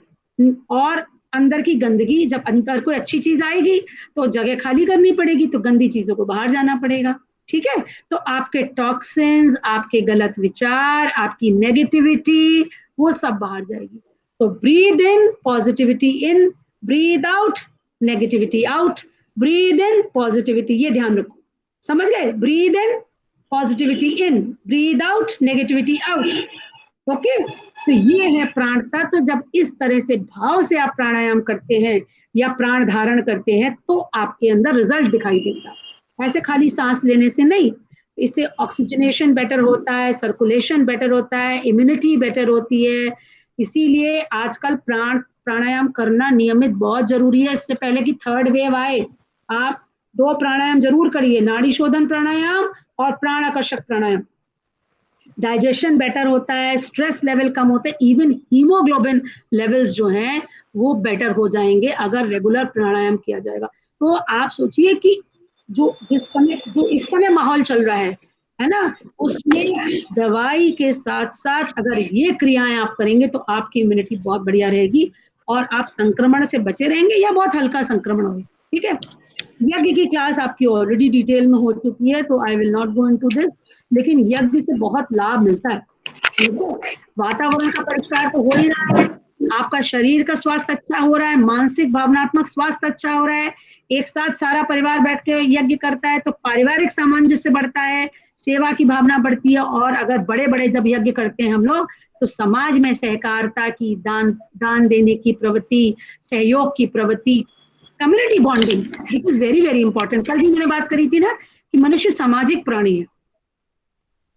और अंदर की गंदगी, जब अंदर कोई अच्छी चीज आएगी तो जगह खाली करनी पड़ेगी, तो गंदी चीजों को बाहर जाना पड़ेगा। ठीक है, तो आपके टॉक्सिन्स, आपके गलत विचार, आपकी नेगेटिविटी, वो सब बाहर जाएगी। तो breathe in positivity in, breathe out negativity out, breathe in positivity, ये ध्यान रखो। समझ गए? Breathe in positivity in, breathe out negativity out. Okay, तो ये है प्राण तत्व। जब इस तरह से भाव से आप प्राणायाम करते हैं या प्राण धारण करते हैं तो आपके अंदर रिजल्ट दिखाई देता है। ऐसे खाली सांस लेने से नहीं, इससे ऑक्सीजनेशन बेटर होता है, सर्कुलेशन बेटर होता है, इम्यूनिटी बेटर होती है। इसीलिए आजकल प्राणायाम करना नियमित बहुत जरूरी है। इससे पहले कि थर्ड वेव आए, आप 2 प्राणायाम जरूर करिए, नाड़ी शोधन प्राणायाम और प्राण आकर्षक प्राणायाम। डाइजेशन बेटर होता है, स्ट्रेस लेवल कम होते हैं, इवन हीमोग्लोबिन लेवल्स जो हैं वो बेटर हो जाएंगे अगर रेगुलर प्राणायाम किया जाएगा। तो आप सोचिए कि जो इस समय माहौल चल रहा है ना, उसमें दवाई के साथ साथ अगर ये क्रियाएं आप करेंगे तो आपकी इम्यूनिटी बहुत बढ़िया रहेगी और आप संक्रमण से बचे रहेंगे या बहुत हल्का संक्रमण होगा। ठीक है, यज्ञ की क्लास आपकी ऑलरेडी डिटेल में हो चुकी है, तो I will not go into this, लेकिन यज्ञ से बहुत लाभ मिलता है। वातावरण का परिष्कार तो हो ही रहा है, आपका शरीर का स्वास्थ्य अच्छा हो रहा है, मानसिक भावनात्मक स्वास्थ्य अच्छा हो रहा है, एक साथ सारा परिवार बैठ के यज्ञ करता है तो पारिवारिक सामंजस्य बढ़ता है, सेवा की भावना बढ़ती है। और अगर बड़े बड़े जब यज्ञ करते हैं हम लोग तो समाज में सहकारिता की, दान देने की प्रवृत्ति, सहयोग की प्रवृत्ति, community bonding, which is very very important. कल भी मैंने बात करी थी ना कि मनुष्य सामाजिक प्राणी है।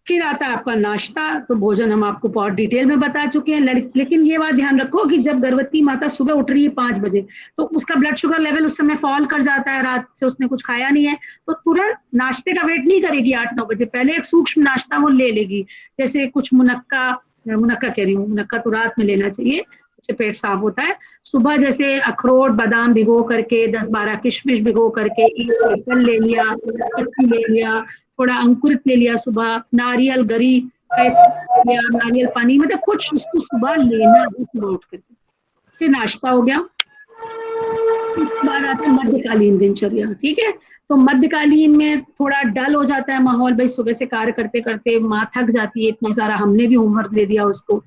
फिर आता है आपका नाश्ता, तो भोजन हम आपको बहुत डिटेल में बता चुके हैं। लेकिन ये बात ध्यान रखो कि जब गर्भवती माता सुबह उठ रही है 5 बजे तो उसका ब्लड शुगर लेवल उस समय फॉल कर जाता है, रात से उसने कुछ खाया नहीं है, तो तुरंत नाश्ते का वेट नहीं करेगी 8-9 बजे, पहले एक सूक्ष्म नाश्ता वो ले लेगी। जैसे कुछ मुनक्का कह रही हूँ, मुनक्का तो रात में लेना चाहिए, उससे पेट साफ होता है। सुबह जैसे अखरोट बादाम भिगो करके, 10-12 किशमिश भिगो करके, एक केसर ले लिया, सत्तू ले लिया, थोड़ा अंकुरित ले लिया, सुबह नारियल गरी या नारियल पानी, मतलब कुछ उसको सुबह लेना है सुबह उठ करके। फिर नाश्ता हो गया, इसके बाद आता है मध्यकालीन दिनचर्या। ठीक है, तो मध्यकालीन में थोड़ा डल हो जाता है माहौल, भाई सुबह से कार्य करते करते माँ थक जाती है, इतना सारा हमने भी होमवर्क दे दिया उसको,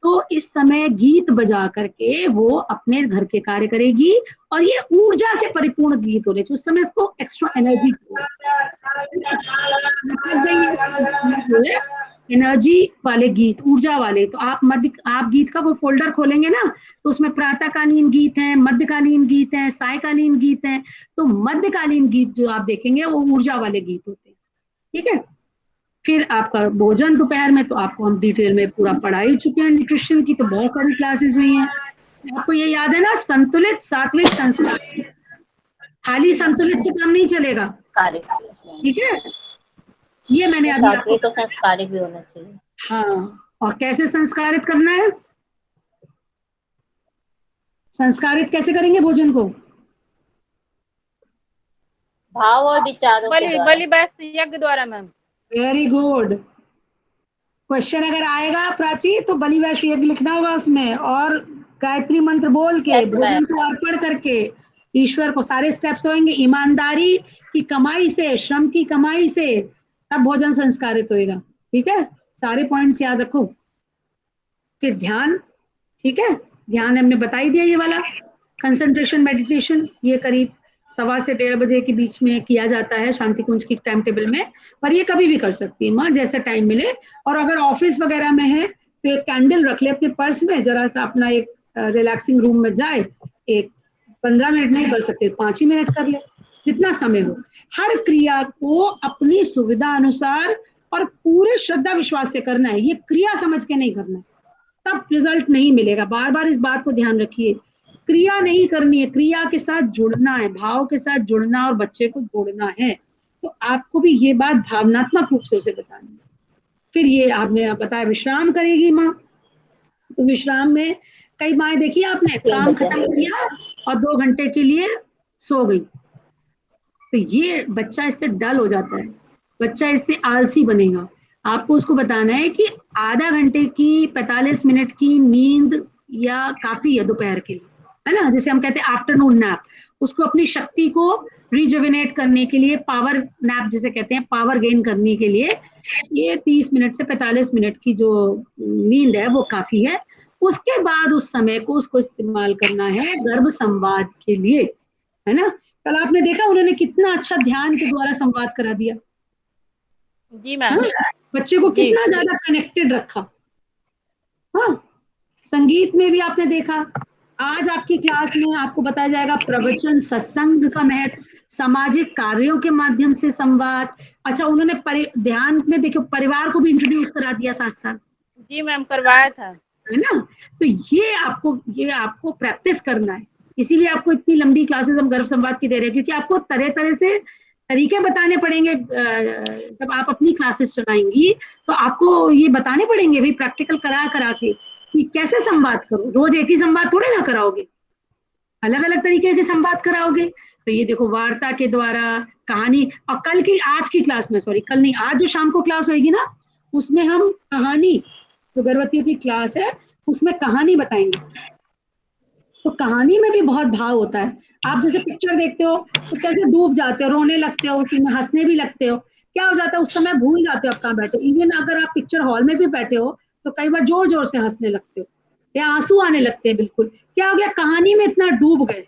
तो इस समय गीत बजा करके वो अपने घर के कार्य करेगी और ये ऊर्जा से परिपूर्ण गीत हो रहे, उस समय इसको एक्स्ट्रा एनर्जी एनर्जी वाले गीत, ऊर्जा वाले। तो आप गीत का वो फोल्डर खोलेंगे ना तो उसमें प्रातःकालीन गीत हैं, मध्यकालीन गीत हैं, सायकालीन गीत हैं। तो मध्यकालीन गीत जो आप देखेंगे वो ऊर्जा वाले गीत होते हैं। ठीक है, फिर आपका भोजन दोपहर में तो आपको हम डिटेल में पूरा पढ़ा ही चुके हैं, न्यूट्रिशन की तो बहुत सारी क्लासेस हुई हैं। आपको ये याद है ना, संतुलित सात्विक संस्कार, खाली संतुलित से काम नहीं चलेगा। ठीक है, ये मैंने अभी आपको तो संस्कारिक भी होना चाहिए। हाँ, और कैसे संस्कारित करना है, संस्कारित कैसे करेंगे भोजन को, भाव और विचारों के द्वारा। बलि बस यज्ञ द्वारा मैम। Very good question. अगर आएगा प्राची तो बलि वैश्य यज्ञ लिखना होगा उसमें, और गायत्री मंत्र बोल के भोजन को अर्पण करके ईश्वर को, सारे स्टेप्स होंगे, ईमानदारी की कमाई से, श्रम की कमाई से तब भोजन संस्कारित होएगा। ठीक है, सारे पॉइंट्स याद रखो। फिर ध्यान, ठीक है, ध्यान हमने बता ही दिया, ये वाला कंसंट्रेशन मेडिटेशन, ये करीब 1:15 से 1:30 बजे के बीच में किया जाता है शांति कुंज की टाइम टेबल में, पर ये कभी भी कर सकती है माँ, जैसा टाइम मिले। और अगर ऑफिस वगैरह में है तो एक कैंडल रख ले अपने पर्स में, जरा सा अपना एक रिलैक्सिंग रूम में जाए, एक 15 मिनट नहीं कर सकते 5 ही मिनट कर ले, जितना समय हो। हर क्रिया को अपनी सुविधा अनुसार और पूरे श्रद्धा विश्वास से करना है, ये क्रिया समझ के नहीं करना है, तब रिजल्ट नहीं मिलेगा। बार बार इस बात को ध्यान रखिए, क्रिया नहीं करनी है, क्रिया के साथ जुड़ना है, भाव के साथ जुड़ना और बच्चे को जोड़ना है। तो आपको भी ये बात भावनात्मक रूप से उसे बतानी है। फिर ये आपने बताया विश्राम करेगी माँ, तो विश्राम में कई माएँ देखिए आपने काम खत्म किया और 2 घंटे के लिए सो गई, तो ये बच्चा इससे डल हो जाता है, बच्चा इससे आलसी बनेगा। आपको उसको बताना है कि आधा घंटे की 45 मिनट की नींद या काफी है दोपहर के लिए, है ना, जैसे हम कहते हैं आफ्टरनून नैप, उसको अपनी शक्ति को रिजुविनेट करने के लिए, पावर नैप जिसे कहते हैं, पावर गेन करने के लिए ये 30 मिनट से 45 मिनट की जो नींद है वो काफी है। उसके बाद उस समय को उसको इस्तेमाल करना है गर्भ संवाद के लिए, है ना। कल आपने देखा उन्होंने कितना अच्छा ध्यान के द्वारा संवाद करा दिया। जी मैम। बच्चे को कितना ज्यादा कनेक्टेड रखा। हाँ, संगीत में भी आपने देखा, आज आपकी क्लास में आपको बताया जाएगा प्रवचन, सत्संग का महत्व, सामाजिक कार्यों के माध्यम से संवाद। अच्छा, उन्होंने ध्यान में देखो परिवार को भी इंट्रोड्यूस करा दिया साथ साथ, जी मैम करवाया था, है ना। तो ये आपको प्रैक्टिस करना है, इसीलिए आपको इतनी लंबी क्लासेस हम गर्भ संवाद की दे रहे हैं, क्योंकि आपको तरह तरह से तरीके बताने पड़ेंगे। जब आप अपनी क्लासेस चलाएंगी तो आपको ये बताने पड़ेंगे भाई, प्रैक्टिकल करा करा के कि कैसे संवाद करो। रोज एक ही संवाद थोड़े ना कराओगे, अलग अलग तरीके के संवाद कराओगे। तो ये देखो वार्ता के द्वारा, कहानी, और आज की क्लास में, सॉरी कल नहीं, आज जो शाम को क्लास होगी ना, उसमें हम कहानी, जो गर्भवतियों की क्लास है उसमें कहानी बताएंगे। तो कहानी में भी बहुत भाव होता है। आप जैसे पिक्चर देखते हो तो कैसे डूब जाते हो, रोने लगते हो, उसी में हंसने भी लगते हो, क्या हो जाता है उस समय भूल जाते हो आप कहाँ बैठे हो। इवन अगर आप पिक्चर हॉल में भी बैठे हो तो कई बार जोर जोर से हंसने लगते हो या आंसू आने लगते हैं। बिल्कुल, क्या हो गया, कहानी में इतना डूब गए,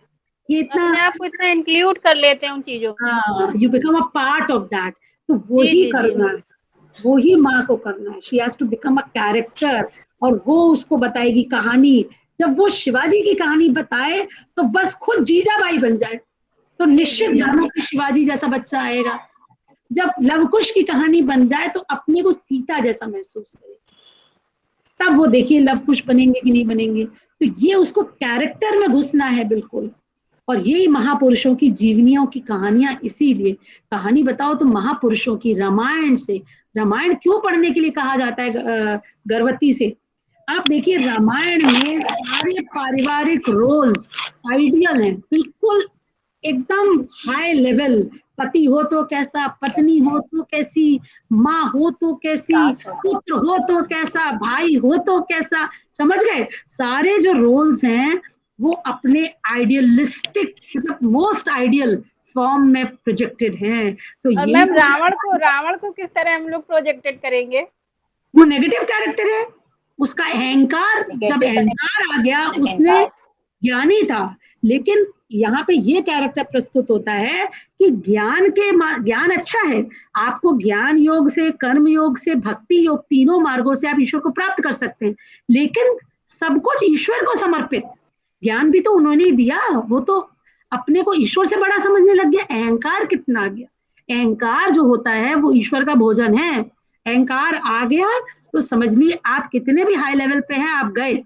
ये इतना, अपने आप को इतना इंक्लूड कर लेते हैं उन चीजों में। हाँ, you become a part of that. तो वो जी, ही जी, करना है, वो ही माँ को करना है। She has to become a character, और वो उसको बताएगी कहानी। जब वो शिवाजी की कहानी बताए तो बस खुद जीजाबाई बन जाए, तो निश्चित जानो कि शिवाजी जैसा बच्चा आएगा। जब लवकुश की कहानी बन जाए तो अपने को सीता जैसा महसूस करे, तब वो देखिए लवकुश बनेंगे कि नहीं बनेंगे। तो ये उसको कैरेक्टर में घुसना है बिल्कुल। और यही महापुरुषों की जीवनियों की कहानियां, इसीलिए कहानी बताओ तो महापुरुषों की, रामायण से। रामायण क्यों पढ़ने के लिए कहा जाता है गर्भवती से? आप देखिए रामायण में सारे पारिवारिक रोल्स आइडियल हैं, बिल्कुल एकदम हाई लेवल। पति हो तो कैसा, पत्नी हो तो कैसी, माँ हो तो कैसी, पुत्र हो तो कैसा, भाई हो तो कैसा, समझ गए। सारे जो रोल्स हैं वो अपने आइडियलिस्टिक, मतलब मोस्ट आइडियल फॉर्म में प्रोजेक्टेड हैं। तो और यही मैम रावण को किस तरह हम लोग प्रोजेक्टेड करेंगे? वो नेगेटिव कैरेक्टर है, उसका अहंकार, जब अहंकार आ गया, उसने ज्ञानी था। लेकिन यहाँ पे ये कैरेक्टर प्रस्तुत होता है कि ज्ञान अच्छा है, आपको ज्ञान योग से, कर्म योग से, भक्ति योग, तीनों मार्गों से आप ईश्वर को प्राप्त कर सकते हैं। लेकिन सब कुछ ईश्वर को समर्पित, ज्ञान भी तो उन्होंने ही दिया, वो तो अपने को ईश्वर से बड़ा समझने लग गया। अहंकार कितना आ गया, अहंकार जो होता है वो ईश्वर का भोजन है। अहंकार आ गया तो समझ लिए आप कितने भी हाई लेवल पे हैं, आप गए।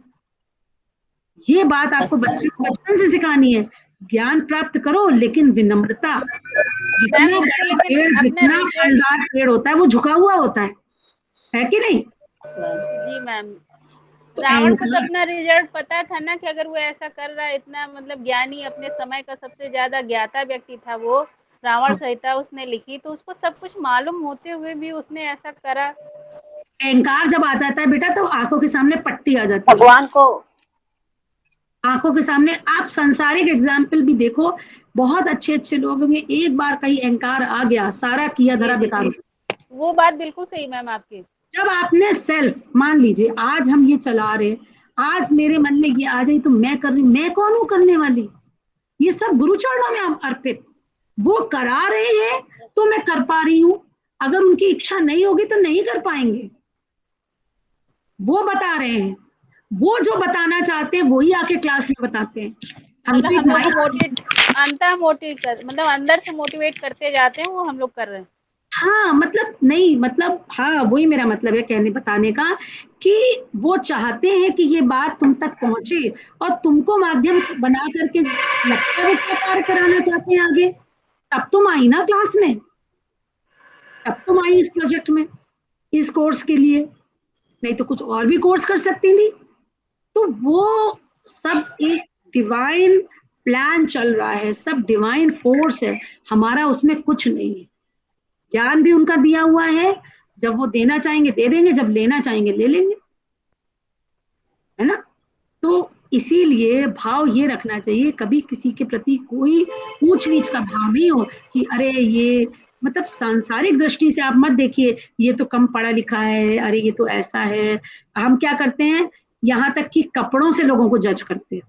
ये बात आपको बचपन से सिखानी है। ज्ञान प्राप्त करो लेकिन विनम्रता। जितना बड़ा पेड़, जितना फलदार पेड़ होता है वो झुका हुआ होता है कि नहीं? जी मैम, तो रावण को तो अपना रिजल्ट पता था ना कि अगर वो ऐसा कर रहा है, इतना मतलब ज्ञानी, अपने समय का सबसे ज्यादा ज्ञाता व्यक्ति था वो। रावण संहिता उसने लिखी, तो उसको सब कुछ मालूम होते हुए भी उसने ऐसा करा। अहंकार जब आ जाता है बेटा तो आंखों के सामने पट्टी आ जाती है, भगवान को आंखों के सामने। आप संसारिक एग्जाम्पल भी देखो, बहुत अच्छे अच्छे लोग होंगे, एक बार कहीं अहंकार आ गया, सारा किया धरा बेकार हो। वो बात बिल्कुल सही मैम आपकी। जब आपने सेल्फ, मान लीजिए आज हम ये चला रहे, आज मेरे मन में ये आ जाए तो मैं कर रही, मैं कौन हूं करने वाली? ये सब गुरु चरणों में अर्पित। वो करा रहे हैं तो मैं कर पा रही हूं, अगर उनकी इच्छा नहीं होगी तो नहीं कर पाएंगे। वो बता रहे हैं, वो जो बताना चाहते हैं वही आके क्लास में बताते हैं। मतलब हम लोग को अंदर से मोटिवेट करते जाते हैं, वो हम लोग कर रहे हैं। हाँ मतलब नहीं, मतलब हाँ, वही मेरा मतलब है कहने बताने का, कि वो चाहते हैं कि ये बात तुम तक पहुंचे और तुमको माध्यम बना करके, लगता है वो क्या कार्य कराना चाहते हैं आगे। तब तुम आई ना क्लास में, तब तुम आई इस प्रोजेक्ट में, इस कोर्स के लिए, नहीं तो कुछ और भी कोर्स कर सकती थी। तो वो सब एक डिवाइन प्लान चल रहा है, सब डिवाइन फोर्स है, हमारा उसमें कुछ नहीं है। ज्ञान भी उनका दिया हुआ है, जब वो देना चाहेंगे दे देंगे, जब लेना चाहेंगे ले लेंगे, है ना। तो इसीलिए भाव ये रखना चाहिए, कभी किसी के प्रति कोई ऊंच नीच का भाव नहीं हो कि अरे ये, मतलब सांसारिक दृष्टि से आप मत देखिए ये तो कम पढ़ा लिखा है, अरे ये तो ऐसा है। हम क्या करते हैं, यहाँ तक कि कपड़ों से लोगों को जज करते हैं,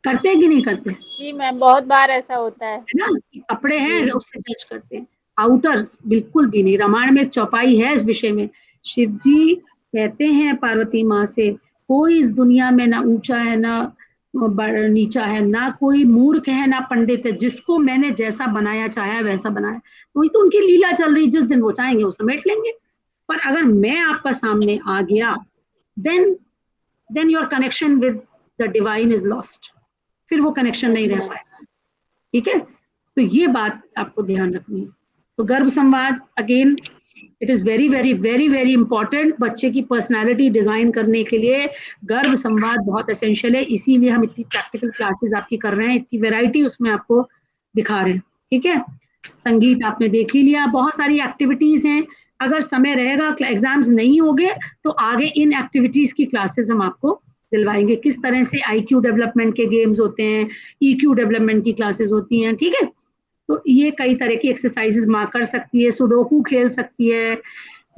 करते हैं कि नहीं करते? जी मैम, बहुत बार ऐसा होता है ना, कपड़े हैं उससे जज करते हैं, आउटर बिल्कुल भी नहीं। रामायण में एक चौपाई है इस विषय में, शिव जी कहते हैं पार्वती माँ से कोई इस दुनिया में ना ऊंचा है ना नीचा है, ना कोई मूर्ख है ना पंडित है, जिसको मैंने जैसा बनाया चाहा वैसा बनाया। वही तो उनकी लीला चल रही, जिस दिन वो चाहेंगे वो समेट लेंगे। पर अगर मैं आपका सामने आ गया, then your connection with the divine is lost, फिर वो कनेक्शन नहीं रह पाएगा। ठीक है, तो ये बात आपको ध्यान रखनी है। तो गर्भ संवाद again it is very very very very important. बच्चे की पर्सनालिटी डिजाइन करने के लिए गर्भ संवाद बहुत एसेंशियल है, इसीलिए हम इतनी प्रैक्टिकल क्लासेस आपकी कर रहे हैं, इतनी वैरायटी उसमें आपको दिखा रहे हैं। ठीक है, संगीत आपने देख ही लिया, बहुत सारी एक्टिविटीज हैं। अगर समय रहेगा, एग्जाम्स नहीं होंगे, तो आगे इन एक्टिविटीज की क्लासेस हम आपको दिलवाएंगे, किस तरह से IQ डेवलपमेंट के गेम्स होते हैं, EQ डेवलपमेंट की क्लासेस होती हैं। ठीक है, तो ये कई तरह की एक्सरसाइजेस माँ कर सकती है, सुडोकू खेल सकती है,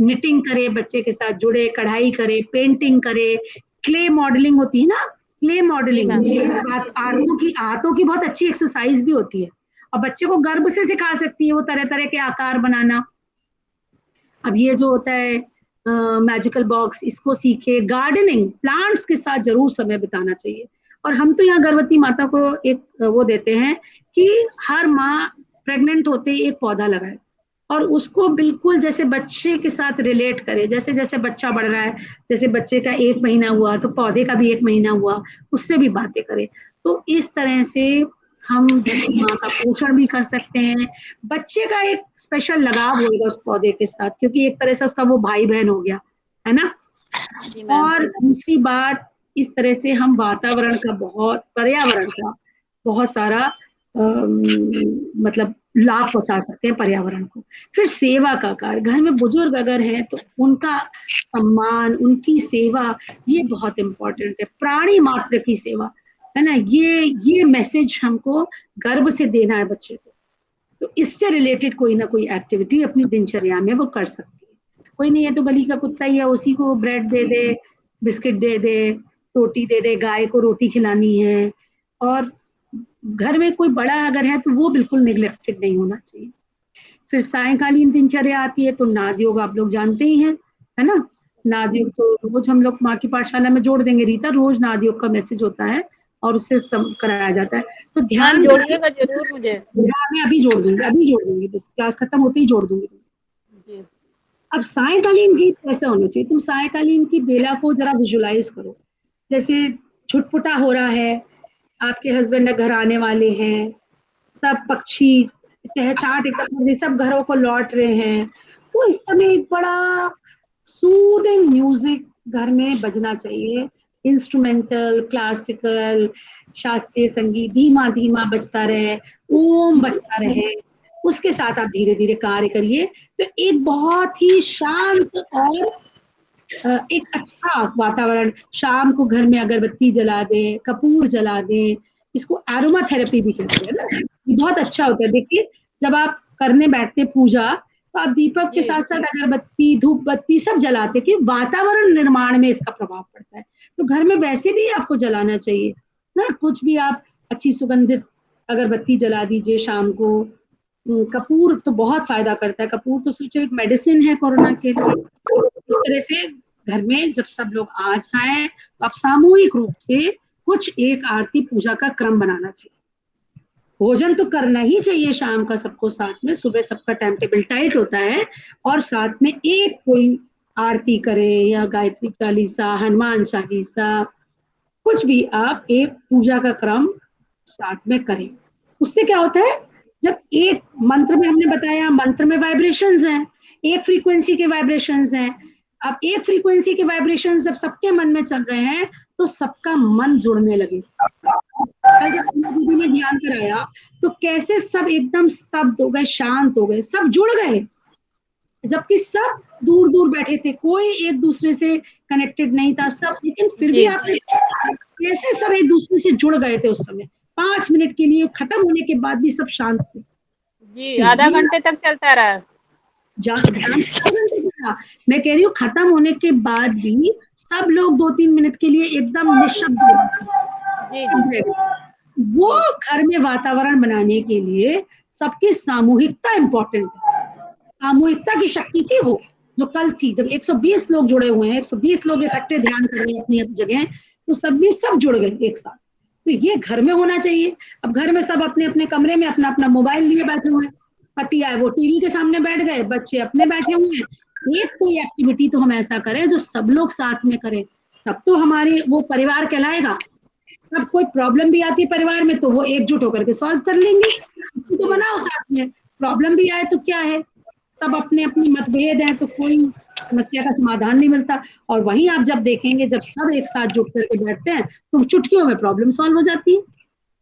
निटिंग करे, बच्चे के साथ जुड़े, कढ़ाई करे, पेंटिंग करे, क्ले मॉडलिंग होती है ना, क्ले मॉडलिंग हाथों की बहुत अच्छी एक्सरसाइज भी होती है, और बच्चे को गर्भ से सिखा सकती है वो तरह तरह के आकार बनाना। अब ये जो होता है मैजिकल बॉक्स, इसको सीखे। गार्डनिंग, प्लांट्स के साथ जरूर समय बिताना चाहिए। और हम तो यहाँ गर्भवती माता को एक वो देते हैं कि हर माँ प्रेग्नेंट होते ही एक पौधा लगाए, और उसको बिल्कुल जैसे बच्चे के साथ रिलेट करे, जैसे जैसे बच्चा बढ़ रहा है, जैसे बच्चे का 1 महीना हुआ तो पौधे का भी 1 महीना हुआ, उससे भी बातें करे। तो इस तरह से हम माँ का पोषण भी कर सकते हैं, बच्चे का एक स्पेशल लगाव होगा उस पौधे के साथ, क्योंकि एक तरह से उसका वो भाई बहन हो गया है ना। और दूसरी बात, इस तरह से हम वातावरण का पर्यावरण का बहुत सारा मतलब लाभ पहुंचा सकते हैं पर्यावरण को। फिर सेवा का कार्य, घर में बुजुर्ग अगर हैं तो उनका सम्मान, उनकी सेवा, ये बहुत इंपॉर्टेंट है। प्राणी मात्र की सेवा, है ना, ये मैसेज हमको गर्भ से देना है बच्चे को। तो इससे रिलेटेड कोई ना कोई एक्टिविटी अपनी दिनचर्या में वो कर सकती है। कोई नहीं है तो गली का कुत्ता ही है, उसी को ब्रेड दे दे, बिस्किट दे दे, रोटी दे दे, गाय को रोटी खिलानी है। और घर में कोई बड़ा अगर है तो वो बिल्कुल निग्लेक्टेड नहीं होना चाहिए। फिर सायकालीन दिनचर्या आती है, तो नाद योग आप लोग जानते ही हैं, है ना। नाद योग तो रोज हम लोग माँ की पाठशाला में जोड़ देंगे रीता, रोज नाद योग का मैसेज होता है और उससे सब कराया जाता है। तो ध्यान जोड़िएगा जरूर मुझे। मैं अभी जोड़ दूंगी, बस क्लास खत्म होते ही जोड़ दूंगी। अब सायकालीन गीत कैसे होना चाहिए, तुम सायकालीन की बेला को जरा विजुलाइज करो। जैसे छुटपुटा हो रहा है, आपके हस्बैंड घर आने वाले हैं, सब पक्षी चहचहाट एकदम, सब घरों को लौट रहे हैं, तो इस समय एक बड़ा सूदिंग म्यूजिक घर में बजना चाहिए। इंस्ट्रूमेंटल, क्लासिकल, शास्त्रीय संगीत धीमा धीमा बजता रहे, ओम बजता रहे, उसके साथ आप धीरे धीरे कार्य करिए। तो एक बहुत ही शांत और एक अच्छा वातावरण, शाम को घर में अगरबत्ती जला दें, कपूर जला दें, इसको एरोमा थेरेपी भी कहते हैं ना, ये बहुत अच्छा होता है। देखिए जब आप करने बैठते पूजा, तो आप दीपक के साथ साथ अगरबत्ती, धूप बत्ती सब जलाते, कि वातावरण निर्माण में इसका प्रभाव पड़ता है। तो घर में वैसे भी आपको जलाना चाहिए ना, कुछ भी आप अच्छी सुगंधित अगरबत्ती जला दीजिए शाम को। कपूर तो बहुत फायदा करता है, कपूर तो सोचो एक मेडिसिन है कोरोना के लिए। इस तरह से घर में जब सब लोग आ जाएं तो आप सामूहिक रूप से कुछ एक आरती पूजा का क्रम बनाना चाहिए। भोजन तो करना ही चाहिए शाम का सबको साथ में, सुबह सबका टाइम टेबल टाइट होता है, और साथ में एक कोई आरती करे या गायत्री चालीसा, हनुमान चालीसा, कुछ भी आप एक पूजा का क्रम साथ में करें। उससे क्या होता है, जब एक मंत्र में हमने बताया, मंत्र में वाइब्रेशंस हैं, एक फ्रीक्वेंसी के वाइब्रेशंस हैं। अब एक फ्रीक्वेंसी के वाइब्रेशंस जब सबके मन में चल रहे हैं तो सबका मन जुड़ने लगे। कल जब दीदी ने ध्यान कराया तो कैसे सब एकदम स्तब्ध हो गए, शांत हो गए, सब जुड़ गए, जबकि सब दूर दूर बैठे थे, कोई एक दूसरे से कनेक्टेड नहीं था सब, लेकिन फिर भी आपने कैसे सब एक दूसरे से जुड़ गए थे उस समय। 5 मिनट के लिए, खत्म होने के बाद भी सब शांत थे जी, आधा घंटे तक चलता रहा। ध्यान चला, मैं कह रही हूँ खत्म होने के बाद भी सब लोग 2-3 मिनट के लिए एकदम निशब्द हो गए। वो घर में वातावरण बनाने के लिए सबकी सामूहिकता इंपॉर्टेंट है, सामूहिकता की शक्ति थी वो, जो कल थी, जब 120 लोग जुड़े हुए हैं, 120 लोग इकट्ठे ध्यान कर रहे हैं अपनी अपनी जगह, तो सब जुड़ गए एक साथ। तो ये घर में होना चाहिए। अब घर में सब अपने अपने कमरे में अपना अपना मोबाइल लिए बैठे हुए हैं, पति आए वो टीवी के सामने बैठ गए, बच्चे अपने बैठे हुए हैं। एक कोई एक्टिविटी तो हम ऐसा करें जो सब लोग साथ में करें, तब तो हमारे वो परिवार कहलाएगा। अब कोई प्रॉब्लम भी आती है परिवार में तो वो एकजुट होकर के सॉल्व कर लेंगे, तो बनाओ साथ में। प्रॉब्लम भी आए तो क्या है, सब अपने अपनी मतभेद हैं तो कोई समस्या का समाधान नहीं मिलता। और वहीं आप जब देखेंगे जब सब एक साथ जुट करके बैठते हैं तो चुटकियों में प्रॉब्लम सॉल्व हो जाती है।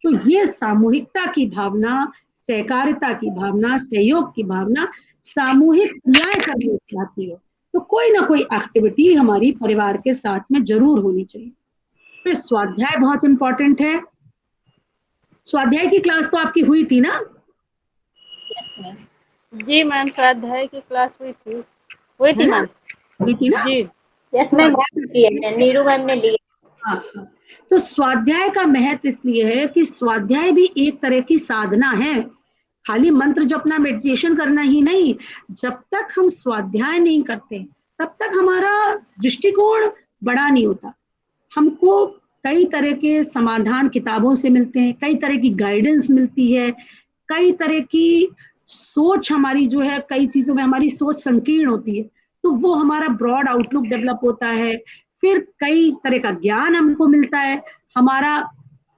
तो ये सामूहिकता की भावना, सहकारिता की भावना, सहयोग की भावना सामूहिक क्रियाएं करने से आती है। तो कोई ना कोई एक्टिविटी हमारी परिवार के साथ में जरूर होनी चाहिए। फिर स्वाध्याय बहुत इंपॉर्टेंट है। स्वाध्याय की क्लास तो आपकी हुई थी ना? Yes ma'am. जी मैम, स्वाध्याय की क्लास हुई थी मैम। हुई थी ना? जी यस मैम, नीरू मैम ने लिया। हाँ। तो स्वाध्याय का महत्व इसलिए है कि स्वाध्याय भी एक तरह की साधना है। खाली मंत्र जो अपना मेडिटेशन करना ही नहीं, जब तक हम स्वाध्याय नहीं करते तब तक हमारा दृष्टिकोण बड़ा नहीं होता। हमको कई तरह के समाधान किताबों से मिलते हैं, कई तरह की गाइडेंस मिलती है, कई तरह की सोच हमारी जो है, कई चीजों में हमारी सोच संकीर्ण होती है, तो वो हमारा ब्रॉड आउटलुक डेवलप होता है। फिर कई तरह का ज्ञान हमको मिलता है। हमारा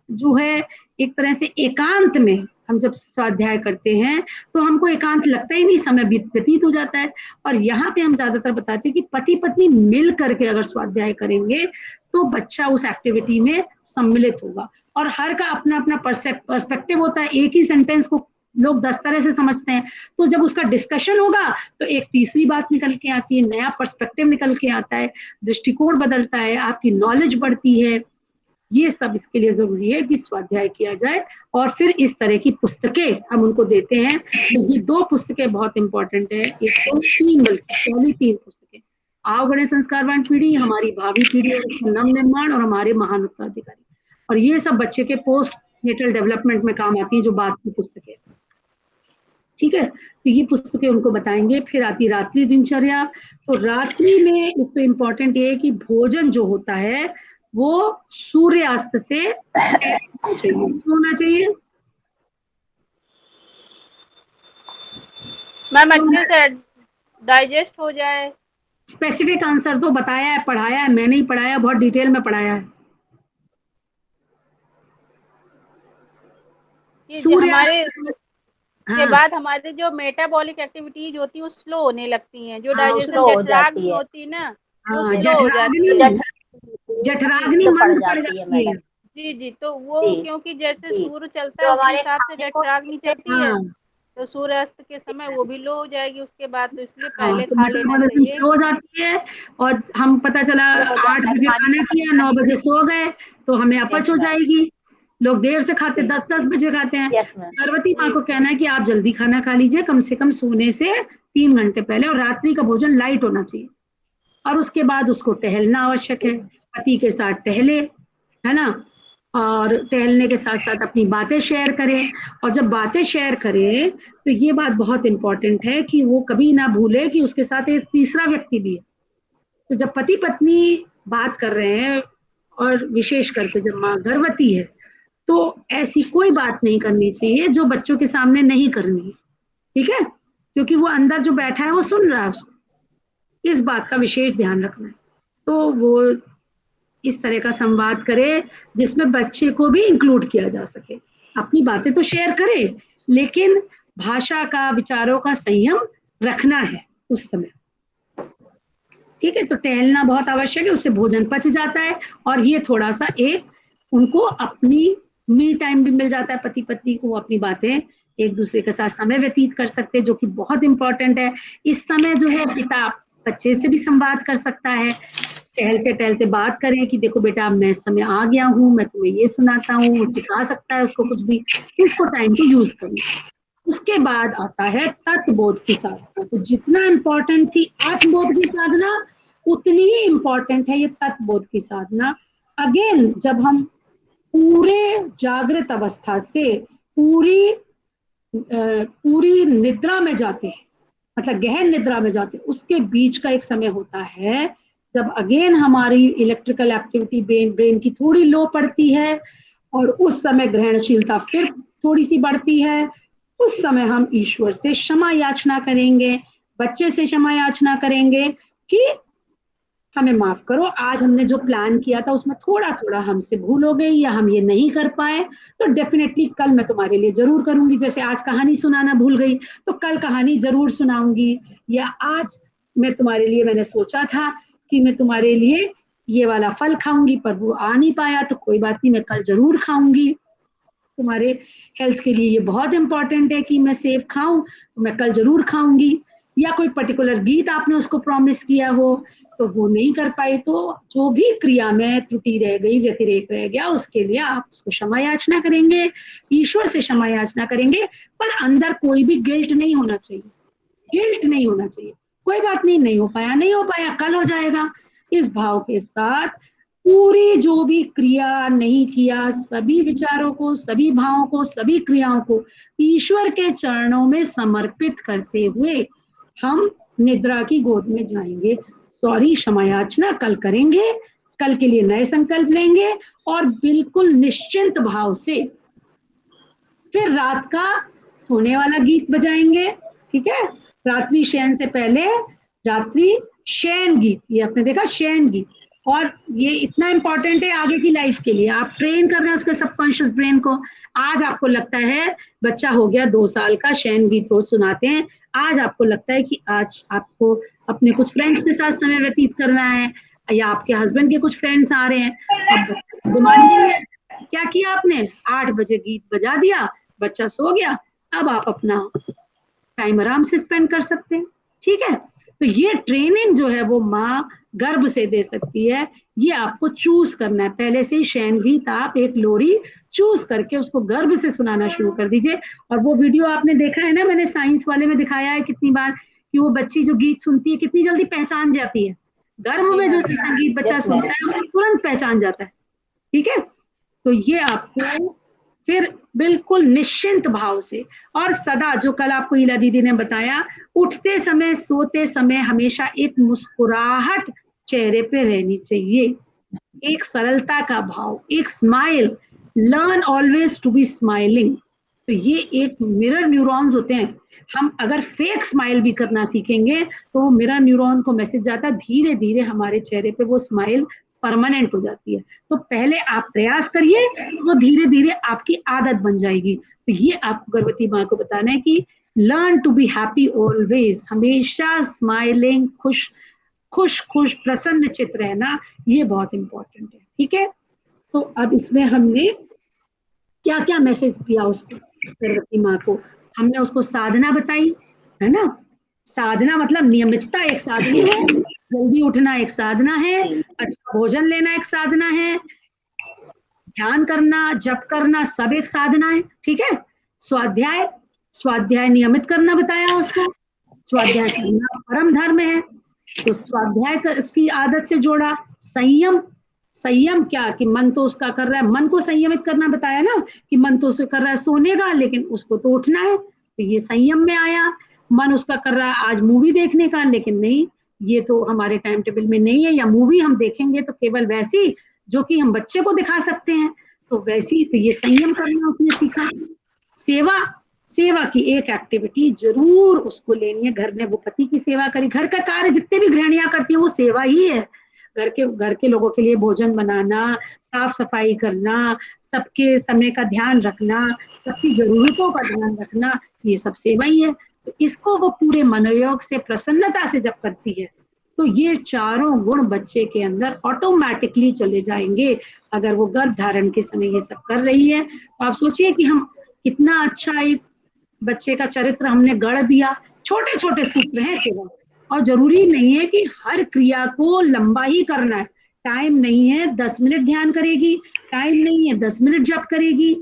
जो है एक तरह से एकांत में हम जब स्वाध्याय करते हैं तो हमको एकांत लगता ही नहीं, समय व्यतीत हो जाता है। और यहाँ पे हम ज्यादातर बताते हैं कि पति पत्नी मिल करके अगर स्वाध्याय करेंगे तो बच्चा उस एक्टिविटी में सम्मिलित होगा। और हर का अपना अपना पर्सपेक्टिव होता है, एक ही सेंटेंस को लोग 10 तरह से समझते हैं, तो जब उसका डिस्कशन होगा तो एक तीसरी बात निकल के आती है, नया पर्सपेक्टिव निकल के आता है, दृष्टिकोण बदलता है, आपकी नॉलेज बढ़ती है। ये सब इसके लिए जरूरी है कि स्वाध्याय किया जाए। और फिर इस तरह की पुस्तकें हम उनको देते हैं। तो ये 2 पुस्तकें बहुत इंपॉर्टेंट है, एक तो 3 बल्कि पहली 3 पुस्तकें, आओ बढ़े संस्कारवान पीढ़ी, हमारी भावी पीढ़ी और उसका नव निर्माण, और हमारे महान उत्तराधिकारी। और ये सब बच्चे के पोस्ट नेटल डेवलपमेंट में काम आती है जो बाद की पुस्तकें। ठीक है, तो ये पुस्तकें उनको बताएंगे। फिर आती रात्रि दिनचर्या। तो रात्रि में एक तो इम्पोर्टेंट ये है कि भोजन जो होता है वो सूर्यास्त से होना चाहिए। क्यों होना चाहिए? मैम, अच्छे से डाइजेस्ट हो जाए। स्पेसिफिक आंसर तो बताया है, पढ़ाया है, मैंने ही पढ़ाया, बहुत डिटेल में पढ़ाया है। हमारे हाँ, के बाद हमारे जो मेटाबॉलिक एक्टिविटीज होती है वो स्लो होने लगती हैं, जो हाँ, डाइजेशन slow हो जाती है। होती है ना, वो हाँ, स्लो हो जाती है। जठराग्नि तो मंद पड़ पड़ जाती है जाती है। मैडम। जी, तो वो जी, क्योंकि जैसे जी। सूर्य चलता जो है उसी हमारे हिसाब से खाने को जठराग्नि चलती है, हाँ, तो सूर्यास्त के समय वो भी लो हो जाएगी उसके बाद, तो इसलिए हाँ, पहले तो खा लेना मेटाबॉलिज्म चाहिए। स्लो हो जाती है। और हम पता चला हो 8 जाता है बजे खाने खाना किया, 9 बजे सो गए, तो हमें अपच हो मैम। जाएगी। लोग देर से खाते, जी। 10-10 बजे खाते हैं। Yes ma'am. गर्भवती माँ को कहना है कि आप जल्दी खाना खा लीजिए, कम से कम सोने से 3 घंटे पहले, और रात्रि का भोजन लाइट होना चाहिए। और उसके बाद उसको टहलना आवश्यक है, पति के साथ टहले, है ना। और टहलने के साथ साथ अपनी बातें शेयर करें। और जब बातें शेयर करें तो ये बात बहुत इंपॉर्टेंट है कि वो कभी ना भूले कि उसके साथ एक तीसरा व्यक्ति भी है। तो जब पति पत्नी बात कर रहे हैं, और विशेष करके जब माँ गर्भवती है, तो ऐसी कोई बात नहीं करनी चाहिए जो बच्चों के सामने नहीं करनी है। ठीक है, क्योंकि वो अंदर जो बैठा है वो सुन रहा है उसको, इस बात का विशेष ध्यान रखना है। तो वो इस तरह का संवाद करे जिसमें बच्चे को भी इंक्लूड किया जा सके। अपनी बातें तो शेयर करे, लेकिन भाषा का, विचारों का संयम रखना है उस समय। ठीक है, तो टहलना बहुत आवश्यक है, उससे भोजन पच जाता है। और ये थोड़ा सा एक उनको अपनी मी टाइम भी मिल जाता है, पति पत्नी को अपनी बातें एक दूसरे के साथ समय व्यतीत कर सकते हैं, जो कि बहुत इंपॉर्टेंट है। इस समय जो है पिता बच्चे से भी संवाद कर सकता है, टहलते टहलते बात करें कि देखो बेटा अब मैं इस समय आ गया हूँ, मैं तुम्हें ये सुनाता हूँ, वो सिखा सकता है उसको कुछ भी, इसको टाइम को यूज करें। उसके बाद आता है तत्वबोध की साधना। तो जितना इम्पोर्टेंट थी आत्मबोध की साधना, उतनी ही इम्पोर्टेंट है ये तत्वबोध की साधना। अगेन, जब हम पूरे जागृत अवस्था से पूरी निद्रा में जाते हैं, मतलब गहन निद्रा में जाते हैं, उसके बीच का एक समय होता है जब अगेन हमारी इलेक्ट्रिकल एक्टिविटी ब्रेन की थोड़ी लो पड़ती है, और उस समय ग्रहणशीलता फिर थोड़ी सी बढ़ती है। उस समय हम ईश्वर से क्षमा याचना करेंगे, बच्चे से क्षमा याचना करेंगे कि हमें माफ करो, आज हमने जो प्लान किया था उसमें थोड़ा थोड़ा हमसे भूल हो गई या हम ये नहीं कर पाए, तो डेफिनेटली कल मैं तुम्हारे लिए जरूर करूंगी। जैसे आज कहानी सुनाना भूल गई तो कल कहानी जरूर सुनाऊंगी, या आज मैं तुम्हारे लिए, मैंने सोचा था कि मैं तुम्हारे लिए ये वाला फल खाऊंगी पर वो आ नहीं पाया, तो कोई बात नहीं, मैं कल जरूर खाऊंगी। तुम्हारे हेल्थ के लिए ये बहुत इंपॉर्टेंट है कि मैं सेव खाऊं, तो मैं कल जरूर खाऊंगी। या कोई पर्टिकुलर गीत आपने उसको प्रॉमिस किया हो तो वो नहीं कर पाई, तो जो भी क्रिया में त्रुटि रह गई, व्यतिरेक रह गया, उसके लिए आप उसको क्षमा याचना करेंगे, ईश्वर से क्षमा याचना करेंगे। पर अंदर कोई भी गिल्ट नहीं होना चाहिए, गिल्ट नहीं होना चाहिए, कोई बात नहीं, नहीं हो पाया, नहीं हो पाया, कल हो जाएगा, इस भाव के साथ पूरी जो भी क्रिया नहीं किया, सभी विचारों को, सभी भावों को, सभी क्रियाओं को ईश्वर के चरणों में समर्पित करते हुए हम निद्रा की गोद में जाएंगे। सॉरी, क्षमा याचना कल करेंगे, कल के लिए नए संकल्प लेंगे, और बिल्कुल निश्चिंत भाव से फिर रात का सोने वाला गीत बजाएंगे। ठीक है, रात्रि शयन से पहले रात्रि शयन गीत, ये आपने देखा, शयन गीत। और ये इतना इंपॉर्टेंट है आगे की लाइफ के लिए, आप ट्रेन कर रहे हैं उसके सबकॉन्शियस ब्रेन को। आज आपको लगता है बच्चा हो गया 2 साल का, शयन गीत रोज सुनाते हैं, आज आपको लगता है कि आज आपको अपने कुछ फ्रेंड्स के साथ समय व्यतीत करना है, या आपके हस्बैंड के कुछ फ्रेंड्स आ रहे हैं, अब डिमांडिंग है, क्या किया आपने, 8 बजे गीत बजा दिया, बच्चा सो गया, अब आप अपना टाइम आराम से स्पेंड कर सकते हैं। ठीक है, तो ये ट्रेनिंग जो है वो माँ गर्भ से दे सकती है, ये आपको चूज करना है पहले से ही। शयन गीत आप एक लोरी चूज करके उसको गर्भ से सुनाना शुरू कर दीजिए। और वो वीडियो आपने देखा है ना, मैंने साइंस वाले में दिखाया है कितनी बार, कि वो बच्ची जो गीत सुनती है कितनी जल्दी पहचान जाती है, गर्भ में जो संगीत बच्चा सुनता है उसको तुरंत पहचान जाता है। ठीक है, तो ये आपको फिर बिल्कुल निश्चिंत भाव से, और सदा जो कल आपको ईला दीदी ने बताया, उठते समय सोते समय हमेशा एक मुस्कुराहट चेहरे पे रहनी चाहिए, एक सरलता का भाव, एक smile, learn always to be smiling. तो ये एक मिरर न्यूरॉन्स होते हैं, हम अगर फेक स्माइल भी करना सीखेंगे तो मिरर न्यूरॉन को मैसेज जाता है, धीरे धीरे हमारे चेहरे पे वो स्माइल परमानेंट हो जाती है। तो पहले आप प्रयास करिए, वो धीरे धीरे आपकी आदत बन जाएगी। तो ये आपको गर्भवती माँ को बताना है कि learn to be happy always, हमेशा स्माइलिंग, खुश खुश खुश प्रसन्न चित रहना, ये बहुत इंपॉर्टेंट है। ठीक है, तो अब इसमें हमने क्या क्या मैसेज दिया उसको, गर्भवती माँ को, हमने उसको साधना बताई, है ना, साधना मतलब नियमितता एक साधना है, जल्दी उठना एक साधना है, अच्छा भोजन लेना एक साधना है, ध्यान करना, जप करना, सब एक साधना है। ठीक है, स्वाध्याय, स्वाध्याय नियमित करना बताया उसको, स्वाध्याय करना परम धर्म है, तो स्वाध्याय की आदत से जोड़ा। संयम, संयम क्या कि मन तो उसका कर रहा है, मन को संयमित करना बताया ना, कि मन तो उसको कर रहा है सोने का, लेकिन उसको तो उठना है, तो ये संयम में आया। मन उसका कर रहा है आज मूवी देखने का, लेकिन नहीं, ये तो हमारे टाइम टेबल में नहीं है, या मूवी हम देखेंगे तो केवल वैसी जो कि हम बच्चे को दिखा सकते हैं, तो वैसी, तो ये संयम करना उसने सीखा। सेवा, सेवा की एक एक्टिविटी जरूर उसको लेनी है, घर में वो पति की सेवा करी, घर का कार्य जितने भी गृहिणियां करती है वो सेवा ही है, घर के लोगों के लिए भोजन बनाना, साफ सफाई करना, सबके समय का ध्यान रखना, सबकी जरूरतों का ध्यान रखना, ये सब सेवा ही है। तो इसको वो पूरे मनोयोग से, प्रसन्नता से जब करती है, तो ये चारों गुण बच्चे के अंदर ऑटोमेटिकली चले जाएंगे। अगर वो गर्भ धारण के समय ये सब कर रही है, तो आप सोचिए कि हम कितना अच्छा एक बच्चे का चरित्र हमने गढ़ दिया। छोटे छोटे सूत्र हैं केवल, और जरूरी नहीं है कि हर क्रिया को लंबा ही करना है, टाइम नहीं है 10 मिनट ध्यान करेगी, टाइम नहीं है 10 मिनट जप करेगी।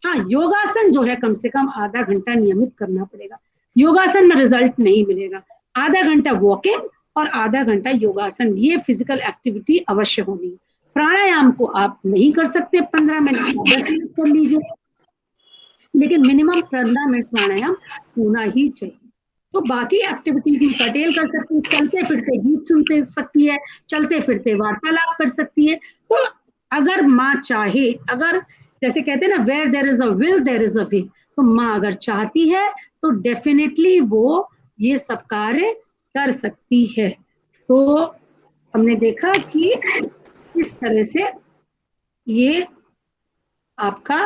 हाँ, योगासन जो है कम से कम आधा घंटा नियमित करना पड़ेगा, योगासन में रिजल्ट नहीं मिलेगा, आधा घंटा वॉकिंग और आधा घंटा योगासन, ये फिजिकल एक्टिविटी अवश्य होनी है। प्राणायाम को आप नहीं कर सकते 15 मिनट, 10 मिनट कर लीजिए, लेकिन मिनिमम 15 मिनट प्राणायाम होना ही चाहिए। तो बाकी एक्टिविटीज में कर्टेल कर सकती है, चलते फिरते गीत सुनते सकती है, चलते फिरते वार्तालाप कर सकती है। तो अगर माँ चाहे, अगर जैसे कहते हैं ना, where there is a will there is a way, तो माँ अगर चाहती है तो डेफिनेटली वो ये सब कार्य कर सकती है। तो हमने देखा कि इस तरह से ये आपका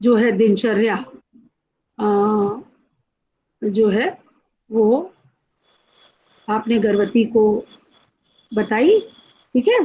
जो है दिनचर्या जो है वो आपने गर्भवती को बताई, ठीक है।